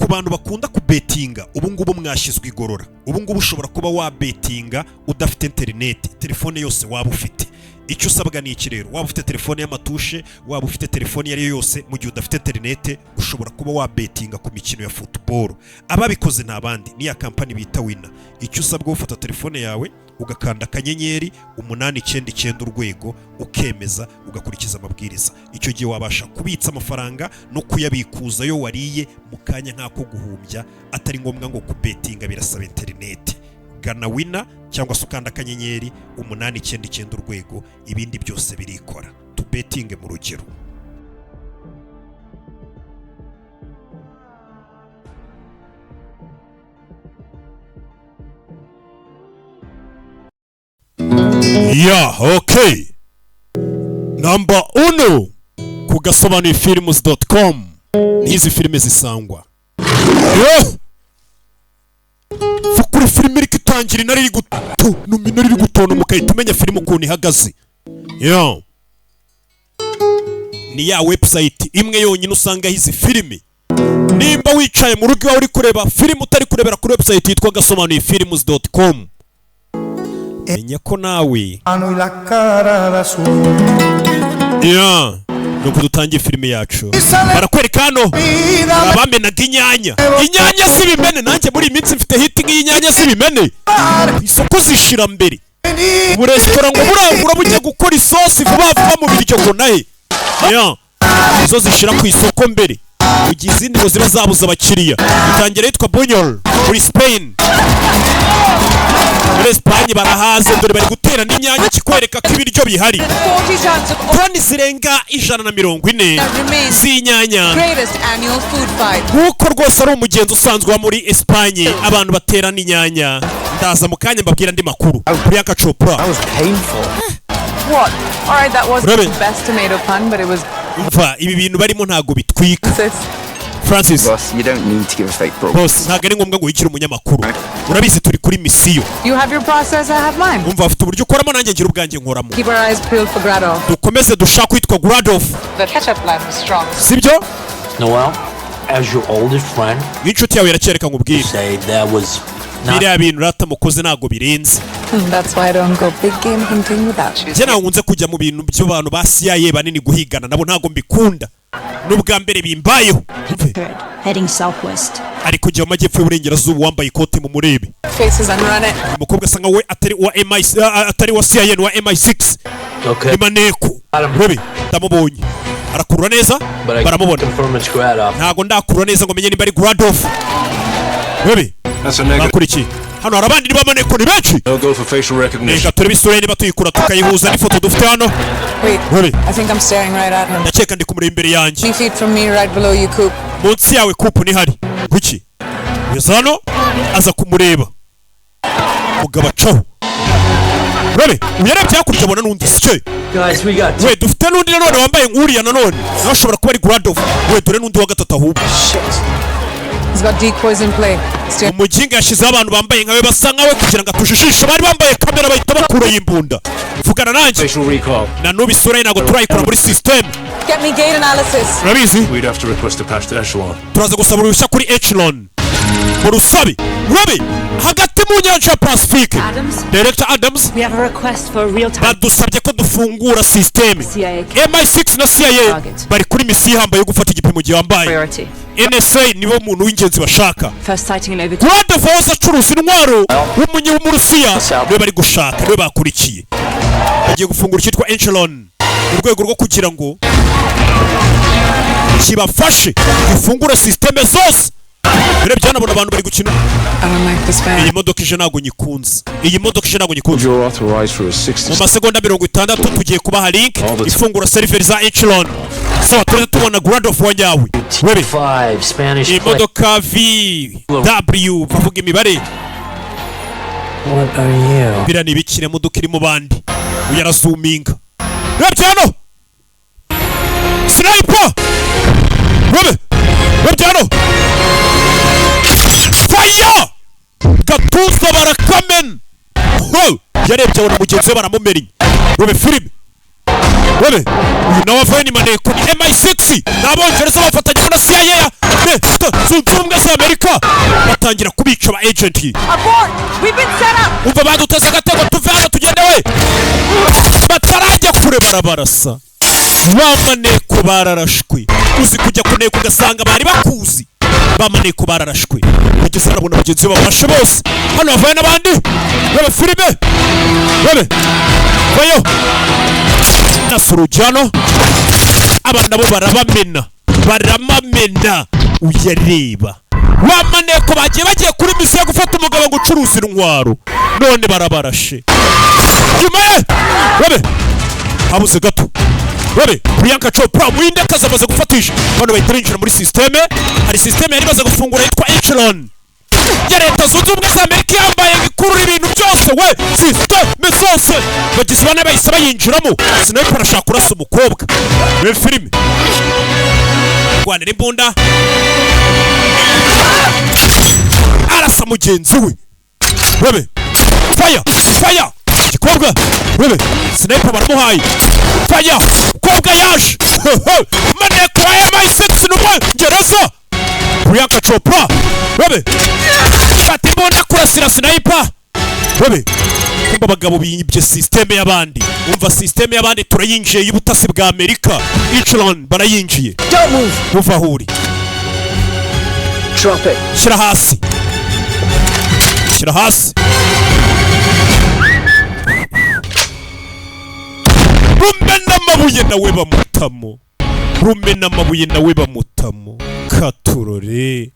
ku bantu bakunda kubetinga ubu ngubu mwashyizwe igorora. Ubu ngubu ushobora kuba wabetinga udafite interineti, telefone yose waba ufite. Icyo usabwa ni iki rero? Waba ufite telefone y'amatushe, waba ufite telefone iyo ari yo yose, mu gihe udafite interineti ushobora kuba wabetinga ku mikino ya football. Ababikoze nta bandi, ni ya kampani bita Winner. Icyo usabwa ufata telefone yawe ugakanda akanyenyeri 899 urwego ukemeza ugakurikiza amabwiriza. Icyo gihe wabasha kubitsa amafaranga no kuyabikuza yo wariye mu kanya nk'ako guhumbya, atari ngombwa ngo kubetinga birasaba interineti. Gana Winner cyangwa se ukanda akanyenyeri 899 urwego, ibindi byose birikora. Tubetinge mu rugero. Yeah, okay. Number 1 ku Agasobanuyefilms.com. Nizi filime zisangwa. Fukuri filime iri kitangira inari iri gutona mukahita umenya filime ukuntu ihagaze. Yeah. Ni ya website imwe yonyine usanga hizi filime. Nimba wicaye mu rugo uri kureba filime utari kurebera kuri website yitwa Agasobanuyefilms.com. Menya ko nawe nuko dutangiye filime yacu barakwereka hano abamenaga inyanya z'ibimene. Nanjye muri iminsi mfite hiti nk'inyanya z'ibimene, isoko zishira mbere. Ubu resitora ngo burangura bujya gukora isosi vuba mu biryo ngo nahe izo zishira ku isoko mbere, ugiye izindi ngo ziba zabuze abakiriya. Itangira yitwa Buñol muri Spain. Muri Espagne barahaze, dore bari gutera n'inyanya kikwereka ko ibiryo bihari. Toni zirenga 140 z'inyanya. Nkuko rwose ari umugenzi usanzwe wa muri Espagne abantu batera n'inyanya. Ndaza mu kanya mbabwira andi makuru kuri Agachopra. What? Alright, that wasn't the best tomato pun, but it was. Ibi bintu barimo ntago bitwika. Francis, boss, you don't need to give us fake props. Boss, ntago ari ngombwa ngo wikire umunyamakuru. Urabizi turi kuri misiyo. You have your process, I have mine. Afite uburyo ukoramo nanjye ngira ubwanjye nkoramo. Keep our eyes peeled for Grado. Dukomeze dushaka kwitwa Gradoff. The ketchup line was strong. Sibyo? Noel, as your oldest friend, inshuti yawe iracyereka nkubwire. Say that was biriya bintu rata mukoze ntago birenze. That's why I don't go big game hunting without you. Jye nkunze kujya mu bintu by'abantu ba CIA banini guhigana nabo ntago mbikunda. N'ubwa mbere bimbayeho. Heading southwest. Ari kujya mu majyepfo y'uburengerazuba wambaye ikote mu murebe. Faces unrunning. Umukobwa asanga we atari wa CIA wa MI6. Okay. Imaneko. Rebe ndamubonye. Arakurura neza baramubona. Ntago ndakurura neza ngo menye nimba ari Gradoff. Rebe. Bakuriki. Hano harabandi niba Maneko ni benshi. No go for facial recognition. Neka turi bisura niba tuyikura tukayihuza n'ifoto dufite hano. Wait. I think I'm staring right at him. Ndakeka ndi kumuri imbere yanjye. 3 feet from me right below you, Coop. Munsi yawe Coop ni hari. Kuki? Yezano aza kumureba. Mugabacaho. Rebe, uyarebye hakurya abona n'undi sike. Guys, we got. We dufite n'undi nanone wambaye nkuriya nanone. Nashobora kuba ari Gradoff. We dore n'undi wa gatatu ahubwo. He's got decoys in play. Umujinga yashizeho abantu bambaye nkawe basa nkawe kugira ngo atujijishe. Bari bambaye kamera bahita bakura y'imbunda. Vugana nanjye. Na n'ubu isura ye ntabwo turayikora muri system. Get me gate analysis. Urabizi? We'd have to request a pass to Echelon. Turaza gusaba uruhushya kuri Echelon. Murusabe. Rebe, hagati mu nyanja ya Pacifique. Director Adams. We have a request for real time. Badusabye ko dufungura system. MI6 na CIA bari kuri misiyo ihambaye yo gufata igipimo gihe wambaye. NSA nibo muntu w'ingenzi bashaka. First sighting in over. Gradoff wose acuruza intwaro w'umunye w'Umurusiya niwe bari gushaka, niwe bakurikiye. Bagiye gufungura cyitwa Echelon mu rwego rwo kugira ngo kibafashe gifungura systeme zose. Bire byanabona abantu bari gukina. Iyi modoka ije ntago nyikunze. You're authorized for a 60. Mu masegonda 60 tugiye kubaha link ifungura server za Echelon. So turi tubona Gradoff wanyawe. Webe 5 Spanish. Iyi modoka VW bavuga imibare. What are you? Bira nibikire modoka iri mu bandi. Uyarazuminga. Rebyano. Sniper. Rebyano. Fire! Gatuza barakamen. Ho! Yarebye abona mugenzi we baramumeriye. Webe filime. Webe. Uyu nawe avuye ni Maneko ni MI6. Nabongereza bafatanya na CIA. zunze ubumwe za Amerika batangira kubica aba agent. Abort! We've been set up! Umva baduteze agatego tuve hano tugende we. Batarajya kure barabarasa. Bamaneko bararashwe. Uzi kujya kuneka ugasanga bari bakuzi. Bamaneko bararashwe. Bageze arabona bagenzi babashe bose. Hano havaye n'abandi. Bebe filime. Bebe. Vayo. Nasurujano. Abana bo barabamena. Baramamena. Uyareba. Bamaneko bagiye kuri misi yo gufata umugabo ngo ucuruza intwaro. None barabarashe. Yumaye. Bebe. Habuze gato. Bebe, Priyanka Chopra muinde kaza amaze gufatisha. Bano bayitrinjira muri systeme. Hari systeme yari baze gufungura yitwa Echelon. Ya leta zunze ubumwe za Amerika yambaye ngikuru ibintu byose we. Systeme zose. Bagize bane bayisaba yinjiramo. Sniper arashaka kurasa umukobwa. We filime. Rwanira imbunda. Arasa mugenzi we. Bebe. Fire! Fire! Kobwa, bebe, sniper baramuhaye. Fire! Kobwa yaje. Maneko ya MI6 n'umwe gereza. Priyanka Chopra. Bebe. Fata imbunda kurasira sniper. Bebe. Kumba abagabo biyibye systeme y'abandi. Umva systeme y'abandi turayinjiye y'ubutasi bwa Amerika. Echelon barayinjiye. Don't move. Uva huri. Drop it. Shira hasi. Shira hasi. Rumena amabuye nawe bamutamo. Rumena amabuye nawe bamutamo. Katurore.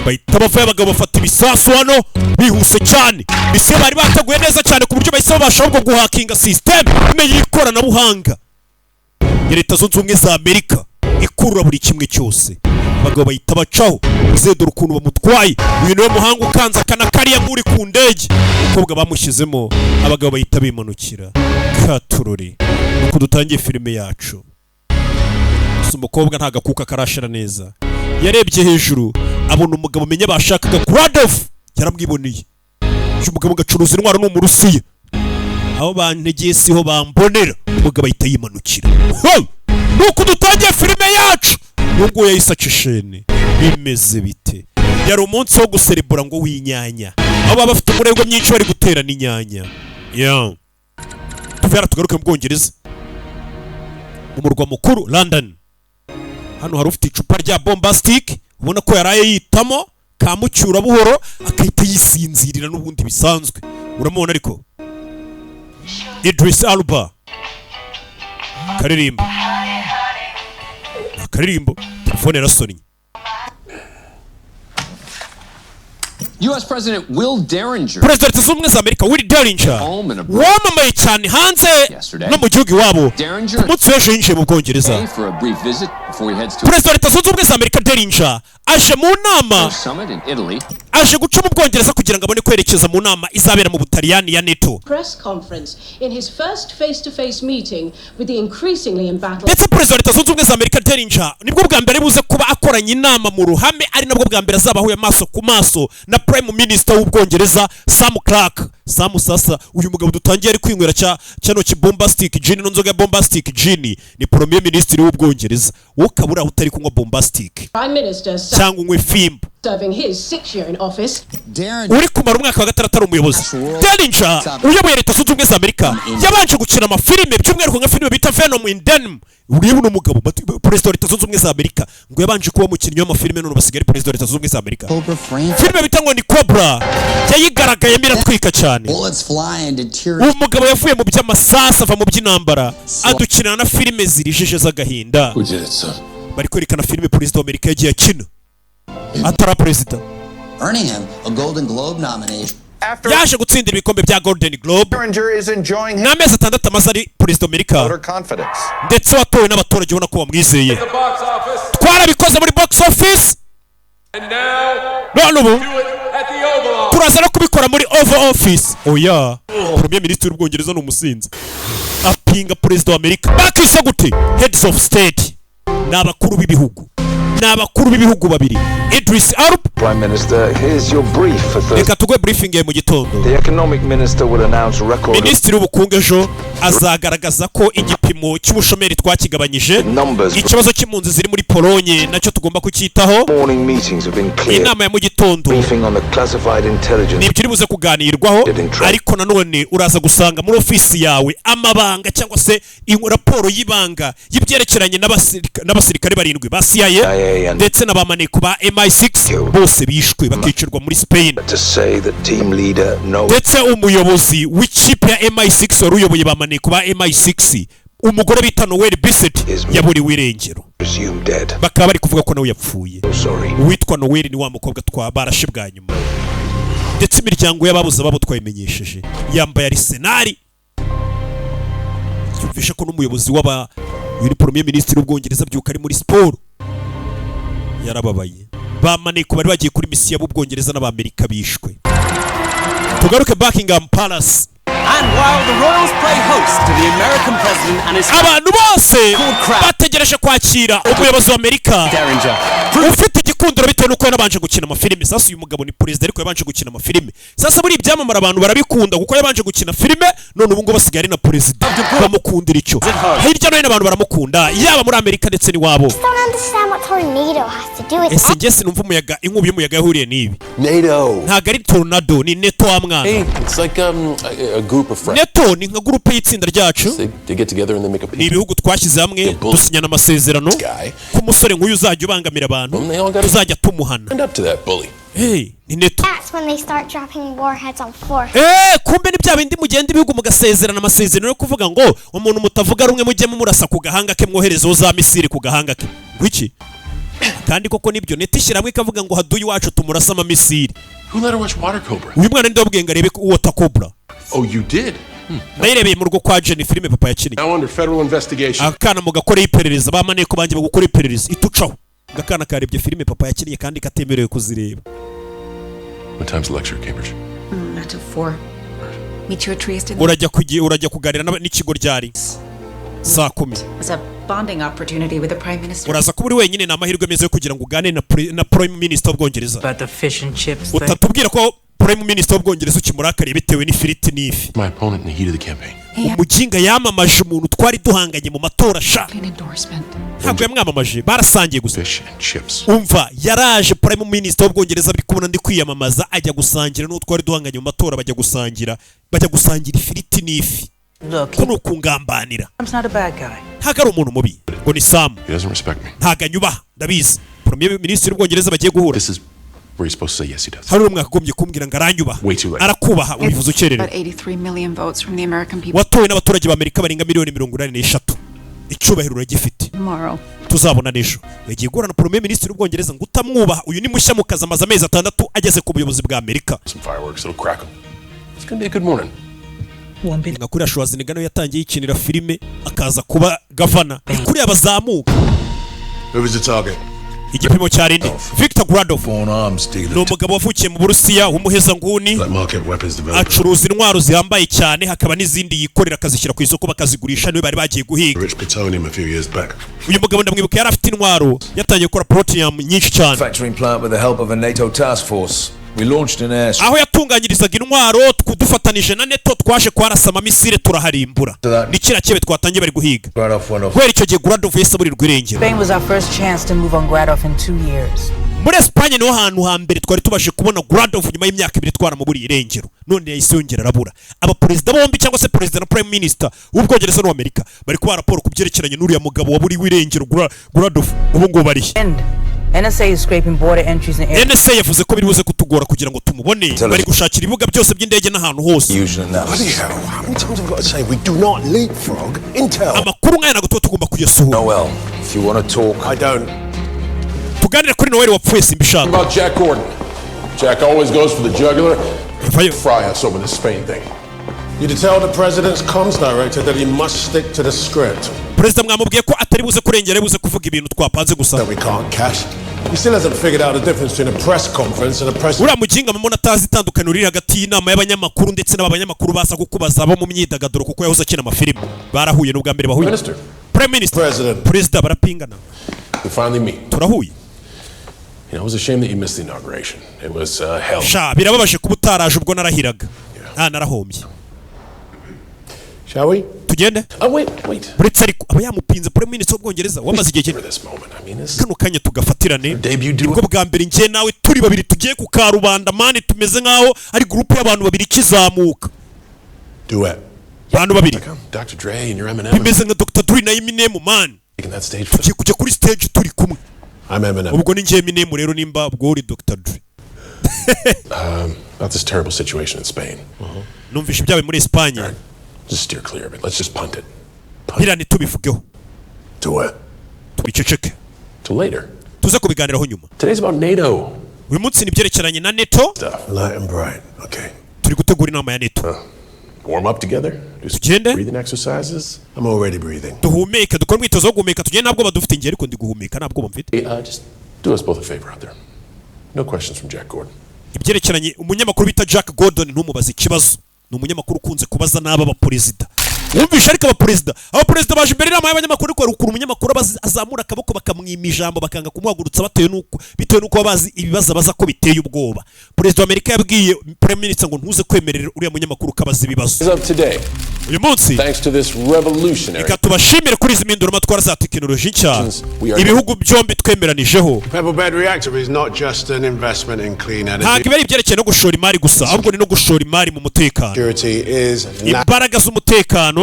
Bahita bavaye abagabo bafata ibisasu hano bihuse cyane. Bise bari bataguye neza cyane ku buryo bahise babasha ahubwo guhakinga system y'ikoranabuhanga. Leta zunze ubumwe za Amerika ikurura buri kimwe cyose. Abagabo bahita bacaho zedura ukuntu bamutwaye. Uyu niwe muhanga ukanza kana kariya nk'uri ku ndege. Umukobwa bamushyizemo abagabo bahita bimanukira. Katurore. Nuko dutangiye filime yacu. Umukobwa nta gakuka karashira neza. Yarebye hejuru abona umugabo menye bashakaga Kuradov. Yaramwiboneye. Uyu mugabo gacuruza intwaro n'umurusiya. Aho bantegeye siho bambonera. Umugabo ahita yimanukira. Nuko dutangiye filime yacu. Nubwo yayisacishene. Bimeze bite? Yari umunsi wo guserebura ngo w'inyanya. Abo baba bafite umurego myinshi bari gutera n'inyanya. Yeah. Tuvera tugaruke mu Bwongereza. Umurwa mukuru London. Hano hari ufite icupa rya bombastic. Ubona ko yaraye yitamo kamucyura buhoro akahita yisinzirira n'ubundi bisanzwe. Uramubona ariko Idris Elba karirimbo telefone yarasonnye. U.S. President Will Derringer. President zunze ubumwe za Amerika Will Derringer wamamaye cyane hanze no mu gihugu iwabo. Umunsi w'ejo yinjiye mu Bwongereza. President zunze ubumwe za Amerika Derringer aje mu nama. Aje guca mu Bwongereza kugira ngo abone kwerekeza mu nama izabera mu Butaliyani ya NATO. Press conference in his first face-to-face meeting with the increasingly embattled. Ndetse President zunze ubumwe za Amerika Derringer nibwo bwa mbere buze kuba akoranye inama mu ruhame, ari nabwo bwa mbere azabahuye amaso ku maso na Prime Minister w'Ubwongereza Sam Clark. Sam sasa uyu mugabo dutangiye ari kwinywera cyano bombastic gin n'inzoga ya bombastic gin ni Premier Minister w'Ubwongereza. Wo kabura utari kunywa bombastic. Prime Minister cyangwa unywe fimbo. Serving his 6 year in office. Uri kumara umwaka wa gatandatu ari umuyobozi. Derringer uyoboye leta zunze ubumwe za Amerika yabanje gukina amafilime by'umwihariko nka filime bita Venom in Denim. Uriye buno mugabo President wa leta zunze ubumwe za Amerika ngo yabanje kuba mukinnyi w'amafilime none basigaye President wa leta zunze ubumwe za Amerika. Filime bita ngo ni Cobra yayigaragaye miratwika cyane. Uwo mugabo yavuye mu by'amasasa ava mu by'intambara adukinana na filime zirijije z'agahinda. Bari kwerekana filime President wa Amerika yagiye akina atara President. Earning him a Golden Globe nomination. Yaje gutsindira ibikombe bya Golden Globe. N'amezi 6 amaze ari President wa Amerika. Ndetse watowe n'abaturage ubona ko bamwizeye. Twarabikoze muri box office. None turaza no kubikora muri Oval Office. Oya, Premier Minister w'Ubwongereza n'umusinzi apinga President wa Amerika. Bakise gute? Heads of State n'abakuru b'ibihugu n'abakuru b'ibihugu babiri Idris Elba. Prime Minister, here's your brief for Thursday. Reka tugwe briefing mu gitondo. The economic minister will announce record. Minisitiri w'ubukungu ejo azagaragaza ko igipimo cy'ubushomeri twakigabanyije, ikibazo cy'impunzi ziri muri Polonye nacyo tugomba kucyitaho. Morning meetings have been clear. Inama ya mu gitondo Briefing on the classified intelligence. Nibyo uri buze kuganirwaho, ariko nanone uraza gusanga muri ofisi yawe amabanga cyangwa se raporo y'ibanga y'ibyerekeranye n'abasirikare barindwi ba CIA ndetse n'abamaneko ba MI6 bose bishwe bakicirwa muri Spain. Ndetse umuyobozi w'ikipe ya MI6 wari uyoboye bamaneko ba MI6 umugore bita Noel Bissett yaburiwe irengero, bakaba bari kuvuga ko nawe yapfuye. Uwitwa Noel ni wa mukobwa twabarashe bwa nyuma, ndetse imiryango y'ababuze babo twayimenyesheje yambaye arisenali. Yumvisha ko n'umuyobozi w'aba Premier Minister w'Ubwongereza byuka ari muri siporo yarababaye. Bamaneko bari bagiye kuri misiyo y'Ubwongereza n'Amerika bishwe. Tugaruke Buckingham Palace. And while the royals play host to the American president and his abantu bose bategereje kwakira umuyobozi wa Amerika ufite igikundiro bitewe nuko yabanje gukina amafilime. Sasa uyu mugabo ni president ariko yabanje gukina amafilime. Sasa muri ibyamamara abantu barabikunda kuko yabanje gukina filime, none ubu ngo basigaye ari na president bamukundira icyo. Hirya no hino abantu baramukunda yaba muri Amerika ndetse n'iwabo. Ese njye sinumva umuyaga, inkubi y'umuyaga yahuriye n'ibi. Ntago ari tornado, ni neto wa mwana. Neto ni nka groupe y'itsinda ryacu, ni ibihugu twashyize hamwe dusinyana amasezerano ko umusore nk'uyu uzajya ubangamira abantu uzajya tumuhana. Hey, ni Neto. Kumbe ni bya bindi mugenda ibihugu mugasezerana amasezerano yo kuvuga ngo umuntu mutavuga rumwe mujye mumurasa ku gahanga ke mwoherezeho za misiri ku gahanga ke. Ngwiki kandi koko nibyo Neto ishyirahamwe ikavuga ngo haduyi wacu tumurasa ama misiri. Uyu mwana ndi wabwenga arebe Water Cobra. Oh, you did? Nayirebeye mu rugo kwa Jenny filime papa yakinnye. Now under federal investigation. Akana mugakora iperereza bamaneko banje bagukora iperereza itucaho. Gakana karebye filime papa yakinnye kandi katemerewe kuzireba. What time's the lecture, Cambridge? At 4. Meet you at Trieste. Urajya kuganira n'ikigo ryari. Saa 10. It's a bonding opportunity with the Prime Minister. Uraza kuba uri wenyine na amahirwe meza yo kugira ngo ugane na Prime Minister w'Ubwongereza. About the fish and chips. Utatubwira ko Prime Minister w'Ubwongereza ukimurakariye bitewe n'ifiriti n'ifi. My opponent in the heat of the campaign. Umujinga yamamaje umuntu twari duhanganye mu matora sha. Ntabwo yamwamamaje, barasangiye gusa. Fish and chips. Umva yaraje Prime Minister w'Ubwongereza bari kubona ndi kwiyamamaza ajya gusangira n'uwo twari duhanganye mu matora bajya gusangira ifiriti n'ifi. Kuno kungambanira. I'm not a bad guy. Ntabwo ari umuntu mubi ngo ni Sam. He doesn't respect me. Ntabwo anyubaha ndabizi. Premier Minister w'Ubwongereza bagiye guhura. This is where you're supposed to say yes he does. Hari umwe akagombye kumbwira ngo aranyubaha. Arakubaha ubivuze ukerere. 83 million votes from the American people. Watowe n'abaturage ba Amerika barenga miliyoni 83. Icyubahiro uragifite. Tomorrow. Tuzabona n'ejo. Yagiye guhura na Premier Minister w'Ubwongereza ngo utamwubaha uyu ni mushya mu kazi amaze amezi 6 ageze ku buyobozi bwa Amerika. Some fireworks that'll crack 'em. It's going to be a good morning. Nka kuri Schwarzenegger nawe yatangiye yikinira filime akaza kuba gavana. Kuri abazamuka. Who was the target? Igipimo cya rindi Victor Gradov ni umugabo wavukiye mu Burusiya w'umuhezanguni, acuruza intwaro zihambaye cyane, hakaba n'izindi yikorera akazishyira ku isoko bakazigurisha niwe bari bagiye guhiga. Uyu mugabo ndamwibuka yari afite intwaro yatangiye gukora plutonium nyinshi cyane. Aho yatunganyirizaga intwaro dufatanije na Neto twaje kwarasa amamisire turaharimbura. Ni kira cyebe twatangiye bari guhiga. Kwera icyo gihe Gradov yese buri rwirengero. Spain was our first chance to move on Gradov in 2 years. Muri Espagne niho hantu hambere twari tubashe kubona Gradov nyuma y'imyaka 2 twaramuburi irengero. None yahise yongera arabura. Aba president bombi cyangwa se president na prime minister w'Ubwongereza n'Amerika bari kwa raporo kubyerekeranye n'uriya mugabo waburi wirengero Gradov ubu ngo bari. NSA is scraping border entries in air. NSA yavuze ko biri buze kutugora kugira ngo tumubone. Bari gushakira ibibuga byose by'indege n'ahantu hose. Amakuru nk'aya ntabwo tuba tugomba kuyasohora. Noel, if you want to talk, I don't. Tuganire kuri Noel wapfuye simbishaka. About Jack Gordon. Jack always goes for the jugular. Fry us over the Spain thing. You to tell the president's comms director that he must stick to the script. President mwamubwiye ko atari buze kurengera buze kuvuga ibintu twapanze gusa. That we can't cash. He still hasn't figured out the difference between a press conference and a press. Ura mujinga mumona tazi itandukaniro riri hagati y'inama y'abanyamakuru ndetse n'abanyamakuru baza kukubaza abo mu myidagaduro kuko yahoze akina amafilime. Barahuye n'ubwa mbere bahuye. Minister. Prime Minister. President barapingana. We finally meet. Turahuye. You know, it was a shame that you missed the inauguration. It was hell. Sha birababaje kuba utaraje ubwo narahiraga. Narahombye. Shall we? Tugende? Wait. Uretse ariko aba yamupinze Prime Minister w'Ubwongereza wamaze igihe kinini. Kano kanya tugafatirane. Nibwo bwa mbere ngiye nawe turi babiri tugiye ku karubanda mani tumeze nkaho ari group y'abantu babiri kizamuka. Do it. Abantu babiri. Dr. Dre and your Eminem. Bimeze nka Dr. Dre na Eminem man. Tugiye kujya kuri stage turi kumwe. I'm Eminem. Ubwo ni ngiye Eminem rero nimba ubwo uri Dr. Dre. About this terrible situation in Spain. Numvishe ibyawe muri Espagne. Just steer clear of it. Let's just punt it. Birane tubivugeho. Do it. Tubiceceke. Till later. Tuze kubiganiraho nyuma. Today's about NATO. Uyu munsi ni byerekeranye na NATO. Light and bright. Okay. Turi gutegura inama ya NATO. Warm up together. Tugende. Breathing exercises. I'm already breathing. Duhumeke dukora umwitozo wo guhumeka tugende ntabwo badufite ngiye ariko ndi guhumeka ntabwo bamfite. Just do us both a favor out there. No questions from Jack Gordon. Ibyerekeranye umunyamakuru bita Jack Gordon ntumubaza ikibazo. Ni umunyamakuru ukunze kubaza n'aba baperezida. Wumvisha ariko abaperezida baje imbere inama y'abanyamakuru ko rukuru umunyamakuru azamura akaboko bakamwima ijambo bakanga kumuhagurutsa bitewe nuko bazi ibibazo baza ko biteye ubwoba. Perezida wa Amerika yabwiye Prime Minister ngo ntuze kwemerera uriya munyamakuru kabaza ibibazo. Uyu munsi reka tubashimire kuri izi mpinduramatwara za tekinoloji nshya ibihugu byombi twemeranijeho. Ntabwo iba ari ibyerekeye no gushora imari gusa ahubwo ni no gushora imari mu mutekano. Imbaraga z'umutekano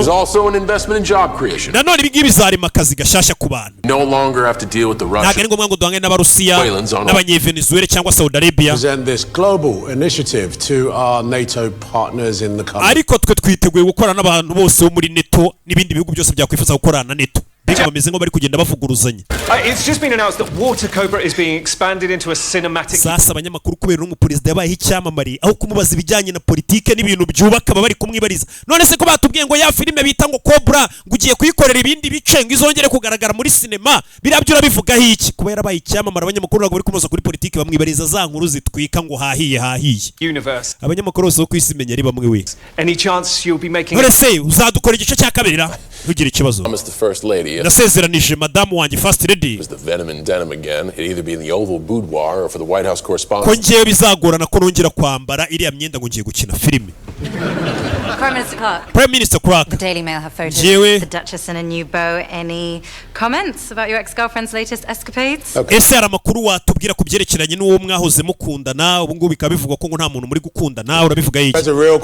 nanone ibi ngibi bizarema akazi gashyashya ku bantu. Ntabwo ari ngombwa ngo duhange n'Abarusiya n'Abanyevenezuela cyangwa Saudi Arabia. Ariko twe twiteguye gukorana n'abantu bose bo muri NATO n'ibindi bihugu byose byakwifuza gukorana na NATO. Bameze ngo bari kugenda bavuguruzanya. It's just been announced that Water Cobra is being expanded into a cinematic. Sasa abanyamakuru kubera n'umuperezida yabaye icyamamare aho kumubaza ibijyanye na politike n'ibintu byubaka bari kumwibariza. None se ko batubwiye ngo ya filime bita ngo Cobra ngugiye kuyikorera ibindi bice ngo izongere kugaragara muri sinema birabyo urabivugaho iki? Kuba yarabaye icyamamare abanyamakuru ntabwo bari kumubaza kuri politike bamwibariza za nkuru zitwika ngo hahiye. Universe. Abanyamakuru bose bo kwisimenya ari bamwe we. Any chance you'll be making? None se uzadukora igice cya kabiri ra? Ntugire ikibazo. Nasezeranije madamu wanjye First Lady ko ngiye bizagorana ko nongera kwambara iriya myenda ngo ngiye gukina filime. Prime Minister Clark. The Daily Mail have photos of the Duchess in a new bow. Any comments about your ex-girlfriend's latest escapades? Ese hari amakuru watubwira ku byerekeranye n'uwo mwahoze mukundana ubu ngubu bikaba bivugwa ko ngo nta muntu muri gukundana urabivuga iki?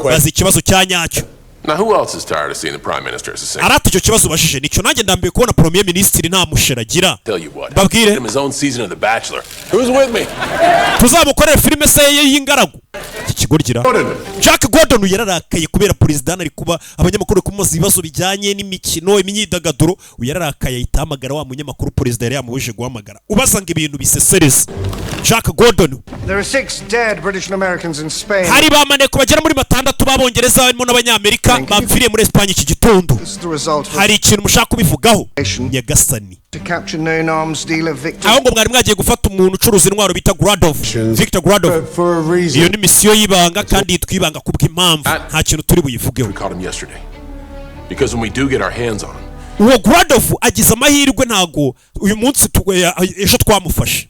Bazi ikibazo cya nyacyo. Now who else is tired of seeing the Prime Minister as a singer? Arati icyo kibazo bashije nicyo nanjye ndambiye kubona Premier Minister nta musheragira. Tell you what. Babwire. His own season of The Bachelor. Who's with me? Tuzamukorera filime se y'ingaragu. Ikigorgira. Jack Gordon yararakaye kubera president ari kuba abanyamakuru kumuza ibibazo bijyanye n'imikino imyidagaduro uyararakaye itamagara wa munyamakuru president yari yamubuje guhamagara. Ubasanga ibintu bisesereza. Jack Gordon. There are 6 dead British and Americans in Spain. Hari bamane ko bagera muri 6 babongereza barimo n'abanyamerika bapfiriye muri Espagne iki gitondo. Hari ikintu mushaka kubivugaho Nyagasani. Aho ngo mwari mwagiye gufata umuntu ucuruza intwaro bita Victor Gradov. Iyo ni misiyo y'ibanga kandi yitwibanga kubw'impamvu nta kintu turi buyivugeho. Because when we do get our hands on him. Uwo Gradov agize amahirwe ntago uyu munsi ejo twamufashe.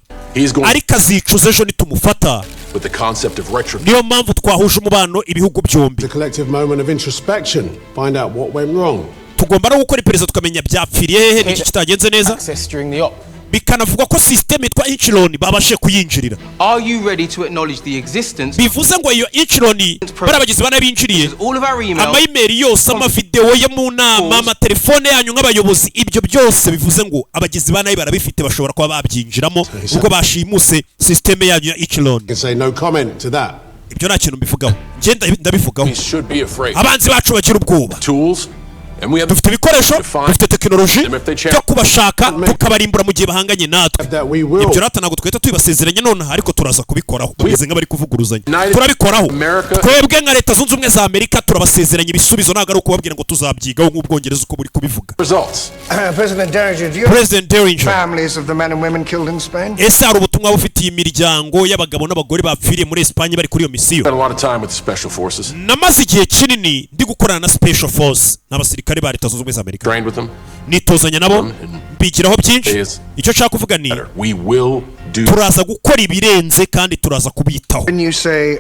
Ariko azicuza ejo nitumufata. With the concept of retribution. Niyo mpamvu twahuje umubano ibihugu byombi. The collective moment of introspection. Find out what went wrong. Tugomba no gukora iperereza tukamenya byapfiriye hehe n'iki kitagenze neza. Bikanavugwa ko system yitwa Inchilon babashe kuyinjirira. Are you ready to acknowledge the existence? Bivuze ngo iyo Inchilon barabagizi banabinjiriye. Ama-email yose ama-video yo mu nama ama-telefone yanyu nk'abayobozi ibyo byose bivuze ngo abagizi banayi barabifite bashobora kuba babyinjiramo uko bashimuse system yanyu ya Inchilon. No comment to that. Ibyo nta kintu mbivugaho. Ngenda ndabivugaho. Abanzi bacu bagira ubwoba. Dufite ibikoresho dufite tekinoloji cyo kubashaka tukabarimbura mu gihe bahanganye natwe. Ibyo rata ntabwo twahita tubibasezeranye none ariko turaza kubikoraho bameze nk'abari kuvuguruzanya. Turabikoraho twebwe nka Leta Zunze Ubumwe za Amerika turabasezeranya ibisubizo ntabwo ari ukubabwira ngo tuzabyigaho nk'Ubwongereza uko buri kubivuga. President Derringer, families of the men and women killed in Spain. Ese hari ubutumwa bufitiye imiryango y'abagabo n'abagore bapfiriye muri Espagne bari kuri iyo misiyo. Namaze igihe kinini ndi gukorana na Special Force n'abasirikare ba Leta Zunze Ubumwe za Amerika. Nitozanya nabo bigiraho byinshi. Icyo nshaka kuvuga ni turaza gukora ibirenze kandi turaza kubitaho. When you say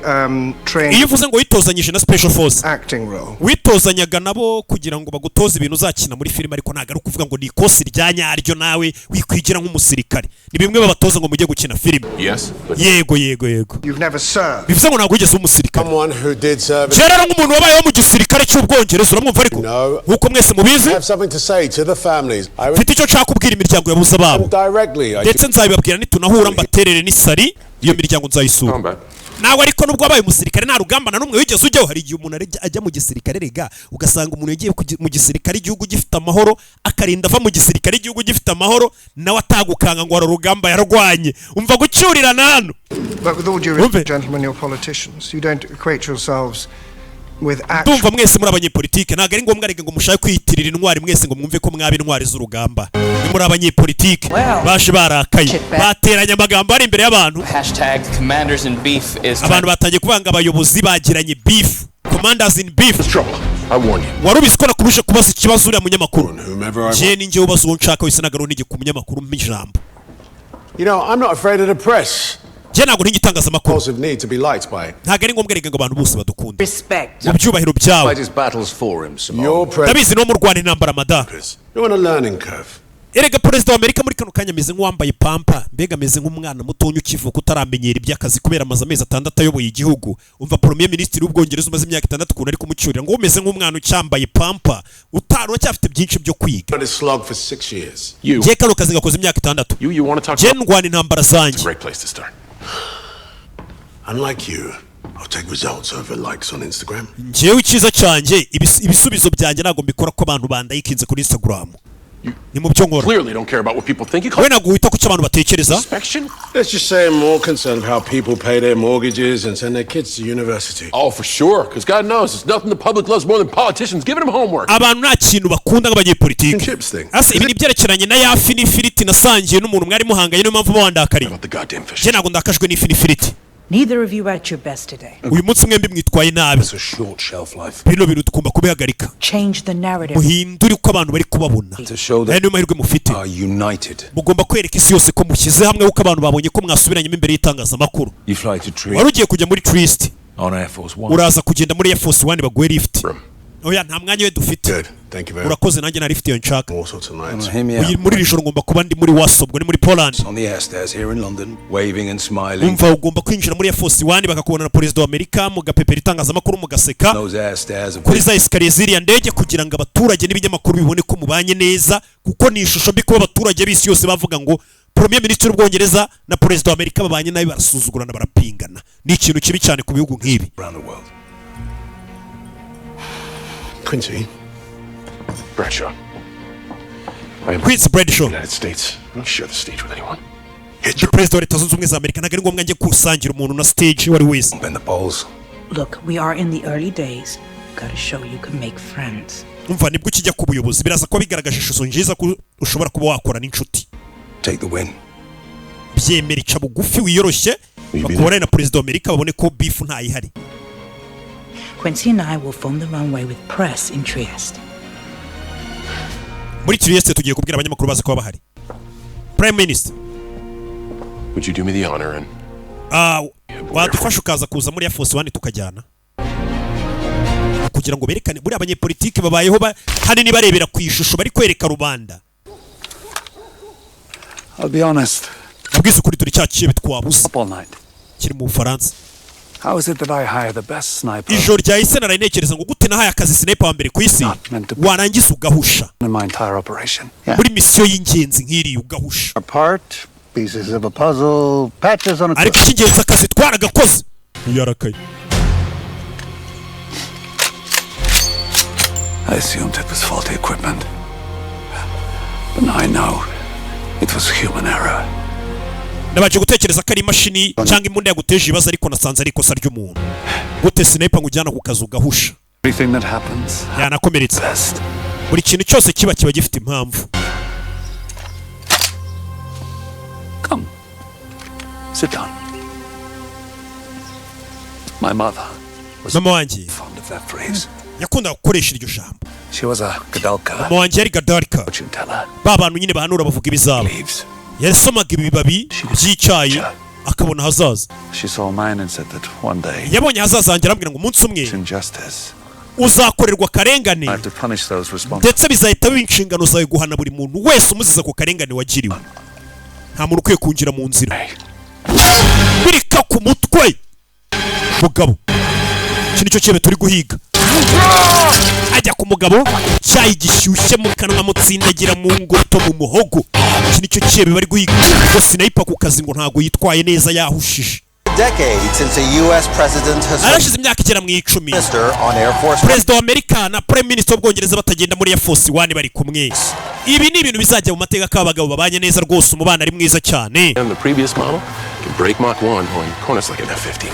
train, iyo uvuze ngo witozanyije na special force acting role, witozanyaga nabo kugira ngo bagutoze ibintu uzakina muri filime, ariko ntago ari ukuvuga ngo ni ikosi rya nyaryo nawe wikwigira nk'umusirikare. Ni bimwe babatoza ngo mujye gukina filime. Yego. You've never served. bivuze ngo ntago ugeze umusirikare. Someone who did serve. Rero nk'umuntu wabayeho mu gisirikare cy'Ubwongereza uramwumva ariko nkuko mwese mubizi. I have something to say to the families. Mfite icyo nshaka kubwira imiryango yabuze ababo. Ndetse nzabibabwira nitunahura mbaterere n'isari iyo miryango nzayisura. Nawe ariko nubwo wabaye umusirikare nta rugamba na rumwe wigeze ujyaho. Hari igihe umuntu ajya mu gisirikare rega ugasanga umuntu yagiye mu gisirikare igihugu gifite amahoro akarinda ava mu gisirikare igihugu gifite amahoro nawe atagukanga ngo hari urugamba yarwanye. Umva gucyurirana hano. But with all due respect, gentlemen, you're politicians. You don't equate yourselves with action. Ndumva mwese muri abanyepolitike ntago ari ngombwa rega ngo mushake kwiyitirira intwari mwese ngo mwumve ko mwaba intwari z'urugamba. Ni muri abanyepolitike baje barakaye bateranya amagambo ari imbere y'abantu. Abantu batangiye kubanga abayobozi bagiranye beef. Commanders in beef. Warubizi ko nakubuje kubaza ikibazo uriya munyamakuru. Je ni njye ubaza uwo nshaka wese nagaro nige ku munyamakuru mpijambo. You know, I'm not afraid of the press. Je ntago n'igitangazamakuru. Ntago ari ngombwa rega ngo abantu bose badukunda. Mu byubahiro byawe. Ndabizi no mu Rwanda intambara mada. You're on a learning curve. Erega Perezida wa Amerika muri kano kanya ameze nk'uwambaye pampa, mbega ameze nk'umwana mutonya ukivuka utaramenyera iby'akazi kubera amaze amezi 6 ayoboye igihugu. Umva Premier Minister w'Ubwongereza umaze imyaka 6 kuntu ari kumucyurira ngo umeze nk'umwana ucyambaye pampa utaro cyafite byinshi byo kwiga. Je kano kazi gakoze imyaka 6. Je ndwana intambara zanjye. Unlike you, I'll take results over likes on Instagram. Njyewe icyiza cyanjye ibisubizo byanjye ntago mbikora ko abantu bandayikinze kuri Instagram. Ni mu byo nkora. Clearly don't care about what people think. We ntago wita ku cyo abantu batekereza. Let's just say I'm more concerned how people pay their mortgages and send their kids to university. Oh, for sure, because God knows there's nothing the public loves more than politicians giving them homework. Abantu nta kintu bakunda nk'abanyepolitike. Ase ibi byerekeranye na yafi n'ifiriti nasangiye n'umuntu mwari muhanganye niyo mpamvu bandakariye. Je ntago ndakajwe n'ifi n'ifiriti. Neither of you at your best today. Uyu munsi mwembi mwitwaye nabi. Bino bintu tugomba kubihagarika. Change the narrative. Muhindure uko abantu bari kubabona. Niyo mahirwe mufite. Mugomba kwereka isi yose ko mushyize hamwe uko abantu babonye ko mwasubiranyemo imbere y'itangazamakuru. Wari ugiye kujya muri Trist. Uraza kugenda muri Air Force 1 baguhe lift. Oya nta mwanya we dufite. Urakoze nanjye na lift yo nshaka. Muri iri joro ngomba kuba ndi muri Warsaw, ni muri Poland. Umva ugomba kwinjira muri Air Force 1 bakakubona na Perezida wa Amerika mugapepera itangazamakuru mugaseka. Kuri za escalier ziriya ndege kugira ngo abaturage n'ibinyamakuru bibone ko mubanye neza kuko ni ishusho mbi ko abaturage b'isi yose bavuga ngo Premier Minister w'Ubwongereza na Perezida wa Amerika babanye nabi barasuzugurana barapingana. Ni ikintu kibi cyane ku bihugu nk'ibi. Quincy. Bradshaw. Quincy Bradshaw. United States. I'm not share the stage with anyone. The President wa Leta Zunze Ubumwe za Amerika ntago ari ngombwa njye kusangira umuntu na stage wari wese. Look, we are in the early days. Gotta show you can make friends. Umva nibwo kijya ku buyobozi biraza ko bigaragaje ishusho nziza ko ushobora kuba wakora n'inshuti. Take the win. Byemera ica bugufi wiyoroshye bakubona na President wa Amerika babone ko beef ntayihari. Quincy and I will phone the runway with press in Trieste. Muri Trieste tugiye kubwira abanyamakuru baza kuba bahari. Prime Minister. Would you do me the honor and wadufasha ukaza kuza muri Air Force 1 tukajyana. Kugira ngo berekane buri abanyepolitike babayeho hanini barebera ku ishusho bari kwereka rubanda. I'll be honest. Nabwize ukuri turi cyaciye bitwabuze. Kiri mu Faransa. How is it that I hire the best sniper? Ijoro ryahise naranekereza ngo gute nahaye akazi sniper wa mbere ku isi warangiza ugahusha. In my entire operation. Muri mission y'ingenzi nk'iri ugahusha. Apart pieces of a puzzle, patches on a ariko cy'ingenzi akazi twaragakoze. Yarakaye. I assumed it was faulty equipment. But now I know it was human error. Nabaje gutekereza ko ari imashini cyangwa imbunda yaguteje ibibazo ariko nasanze ari ikosa ry'umuntu. Gute sniper ngujyana ku kazu gahusha. Everything that happens. Yanakomeretse. Buri kintu cyose kiba gifite impamvu. Come. Sit down. My mother was wanjye fond of that phrase. Yakunda gukoresha iryo jambo. She was a gadalka. Mama wanjye yari gadalka. Ba bantu nyine bahanura bavuga ibizaba. yasomaga ibibabi by'icyayi akabona hazaza. She saw mine and said that one day. Yabonye hazaza hanjye arambwira ngo umunsi umwe uzakorerwa akarengane ndetse bizahita biba inshingano zawe guhana buri muntu wese umuziza ku karengane wagiriwe. Nta muntu ukwiye kunjira mu nzira birika ku mutwe mugabo. Iki nicyo cyebe turi guhiga. Ajya ku mugabo cyayi gishyushye mu kanwa mutsindagira mu ngoto mu muhogo. Iki nicyo cyebe bari guhiga ngo sinayipa ku kazi ngo ntago yitwaye neza yahushije. Arashize imyaka igera mu 10 Perezida wa Amerika na Prime Minister w'Ubwongereza batagenda muri Air Force One bari kumwe. Ibi ni ibintu bizajya mu mateka k'abagabo babanye neza rwose umubana ari mwiza cyane. And the previous model can break Mach 1 on corners like an F-15.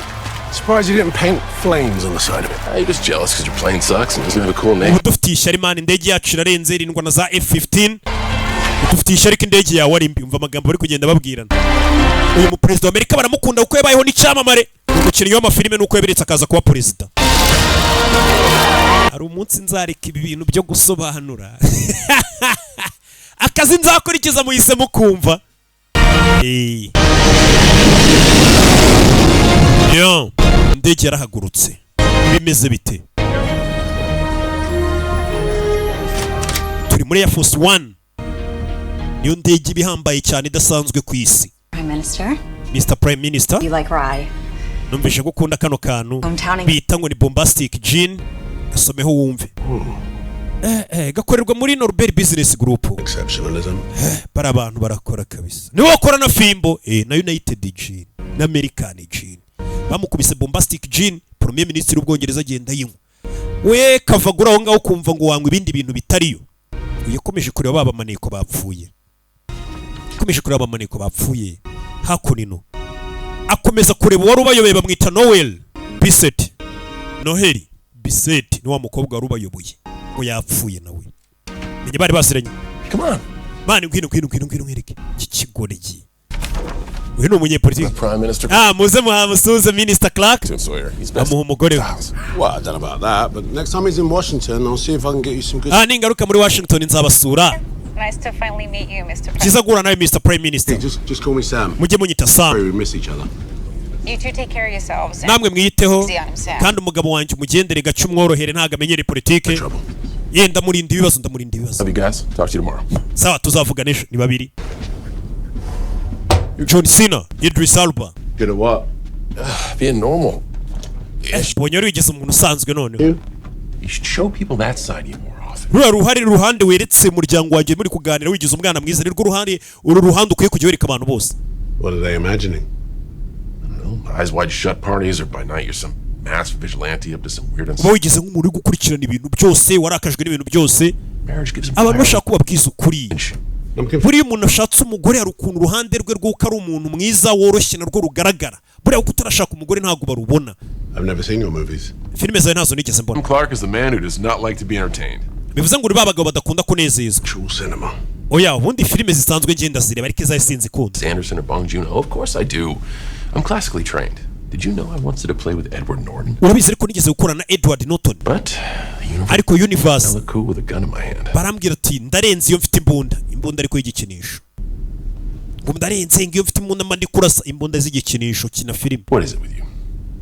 Surprised you didn't paint flames on the side of it. You're just jealous because your plane sucks and doesn't have a cool name. Dufite ishyari man indege yacu irarenze irindwa na za F-15. Dufite ishyari k'indege yawe ari mbi umva amagambo bari kugenda babwirana. Uyu mu Perezida wa Amerika baramukunda uko yabayeho n'icyamamare. Umukinnyi w'amafilime nuko yaberetse akaza kuba perezida. Hari umunsi nzareka ibi bintu byo gusobanura. Akazi nzakurikiza muhise mukumva. Yo, indege yarahagurutse. Bimeze bite? Turi muri Air Force One. Niyo ndege ibihambaye cyane idasanzwe ku isi. Prime Minister? Mr. Prime Minister? You like rye? Numvise gukunda kano kantu bita ngo ni bombastic gin. Asomeho wumve. Gakorerwa muri Norbert Business Group. Exceptionalism. Para abantu barakora kabisa. Niwe wakora na Fimbo na United Gin na American Gin. Bamukubise bombastic gin, Premier Minister w'Ubwongereza agenda yinywa. We kavagura aho ngaho kumva ngo wangwa ibindi bintu bitariyo. Uyakomeje kureba baba maneko bapfuye. Komeje kureba baba maneko bapfuye. Hakunino. Akomeza kureba wari ubayoboye bamwita Noel Bisset. Noheli Bisset ni wa mukobwa wari ubayoboye. Ngo yapfuye nawe. Menye bari basiranye. Come on. Mani ngwino nkwereke. Kikigoregi. Uyu ni umunyepolitiki. Muze muhamusuze Minister Clark. Amuha umugore we. Well, I don't know about that, but next time he's in Washington, I'll see if I can get you some good... ningaruka muri Washington nzabasura. Nice to finally meet you, Mr. Kiza gura nawe Mr. Prime Minister. Hey, just call me Sam. Mujye munyita Sam. We miss each other. You two take care of yourselves. Namwe mwiyiteho kandi umugabo wanjye umugendere gace umworohere ntago amenyere politike. Yenda murinda ibibazo ndamurinda ibibazo. Love you guys. Talk to you tomorrow. Sawa tuzavugana ejo ni babiri. John Cena, Idris Elba. Good at what? Being normal. Bonyoro yigeze umuntu usanzwe none. You should show people that side of you more often. Ruhande weretse umuryango wanjye muri kuganira wigize umwana mwiza ni rwo ruhande ukwiye kujya wereka abantu bose. What are they imagining? I don't know. Eyes wide shut parties or by night you're some mass vigilante up to some weirdness. Wigize nk'umuntu uri gukurikirana ibintu byose warakajwe n'ibintu byose. Abantu bashaka kubabwiza ukuri. Buri umuntu ashatse umugore hari ukuntu uruhande rwe rw'uko ari umuntu mwiza woroshye narwo rugaragara. Buriya uko utarashaka umugore ntago barubona. I've never seen your movies. Filime zawe ntazo nigeze mbona. Clark is the man who does not like to be entertained. Bivuze ngo uri babagabo badakunda kunezezwa. True cinema. Oya ubundi filime zisanzwe ngenda zireba ariko izaye sinzi kunda. Anderson or Bong Joon-ho? Of course I do. I'm classically trained. Did you know I wanted to play with Edward Norton? Urabizi ariko nigeze gukora na Edward Norton. But ariko universe. I look cool with a gun in my hand. Barambwira ati ndarenze iyo mfite imbunda ariko y'igikinisho. Ngo ndarenze iyo mfite imbunda mandi kurasa imbunda z'igikinisho kina filime. What is it with you?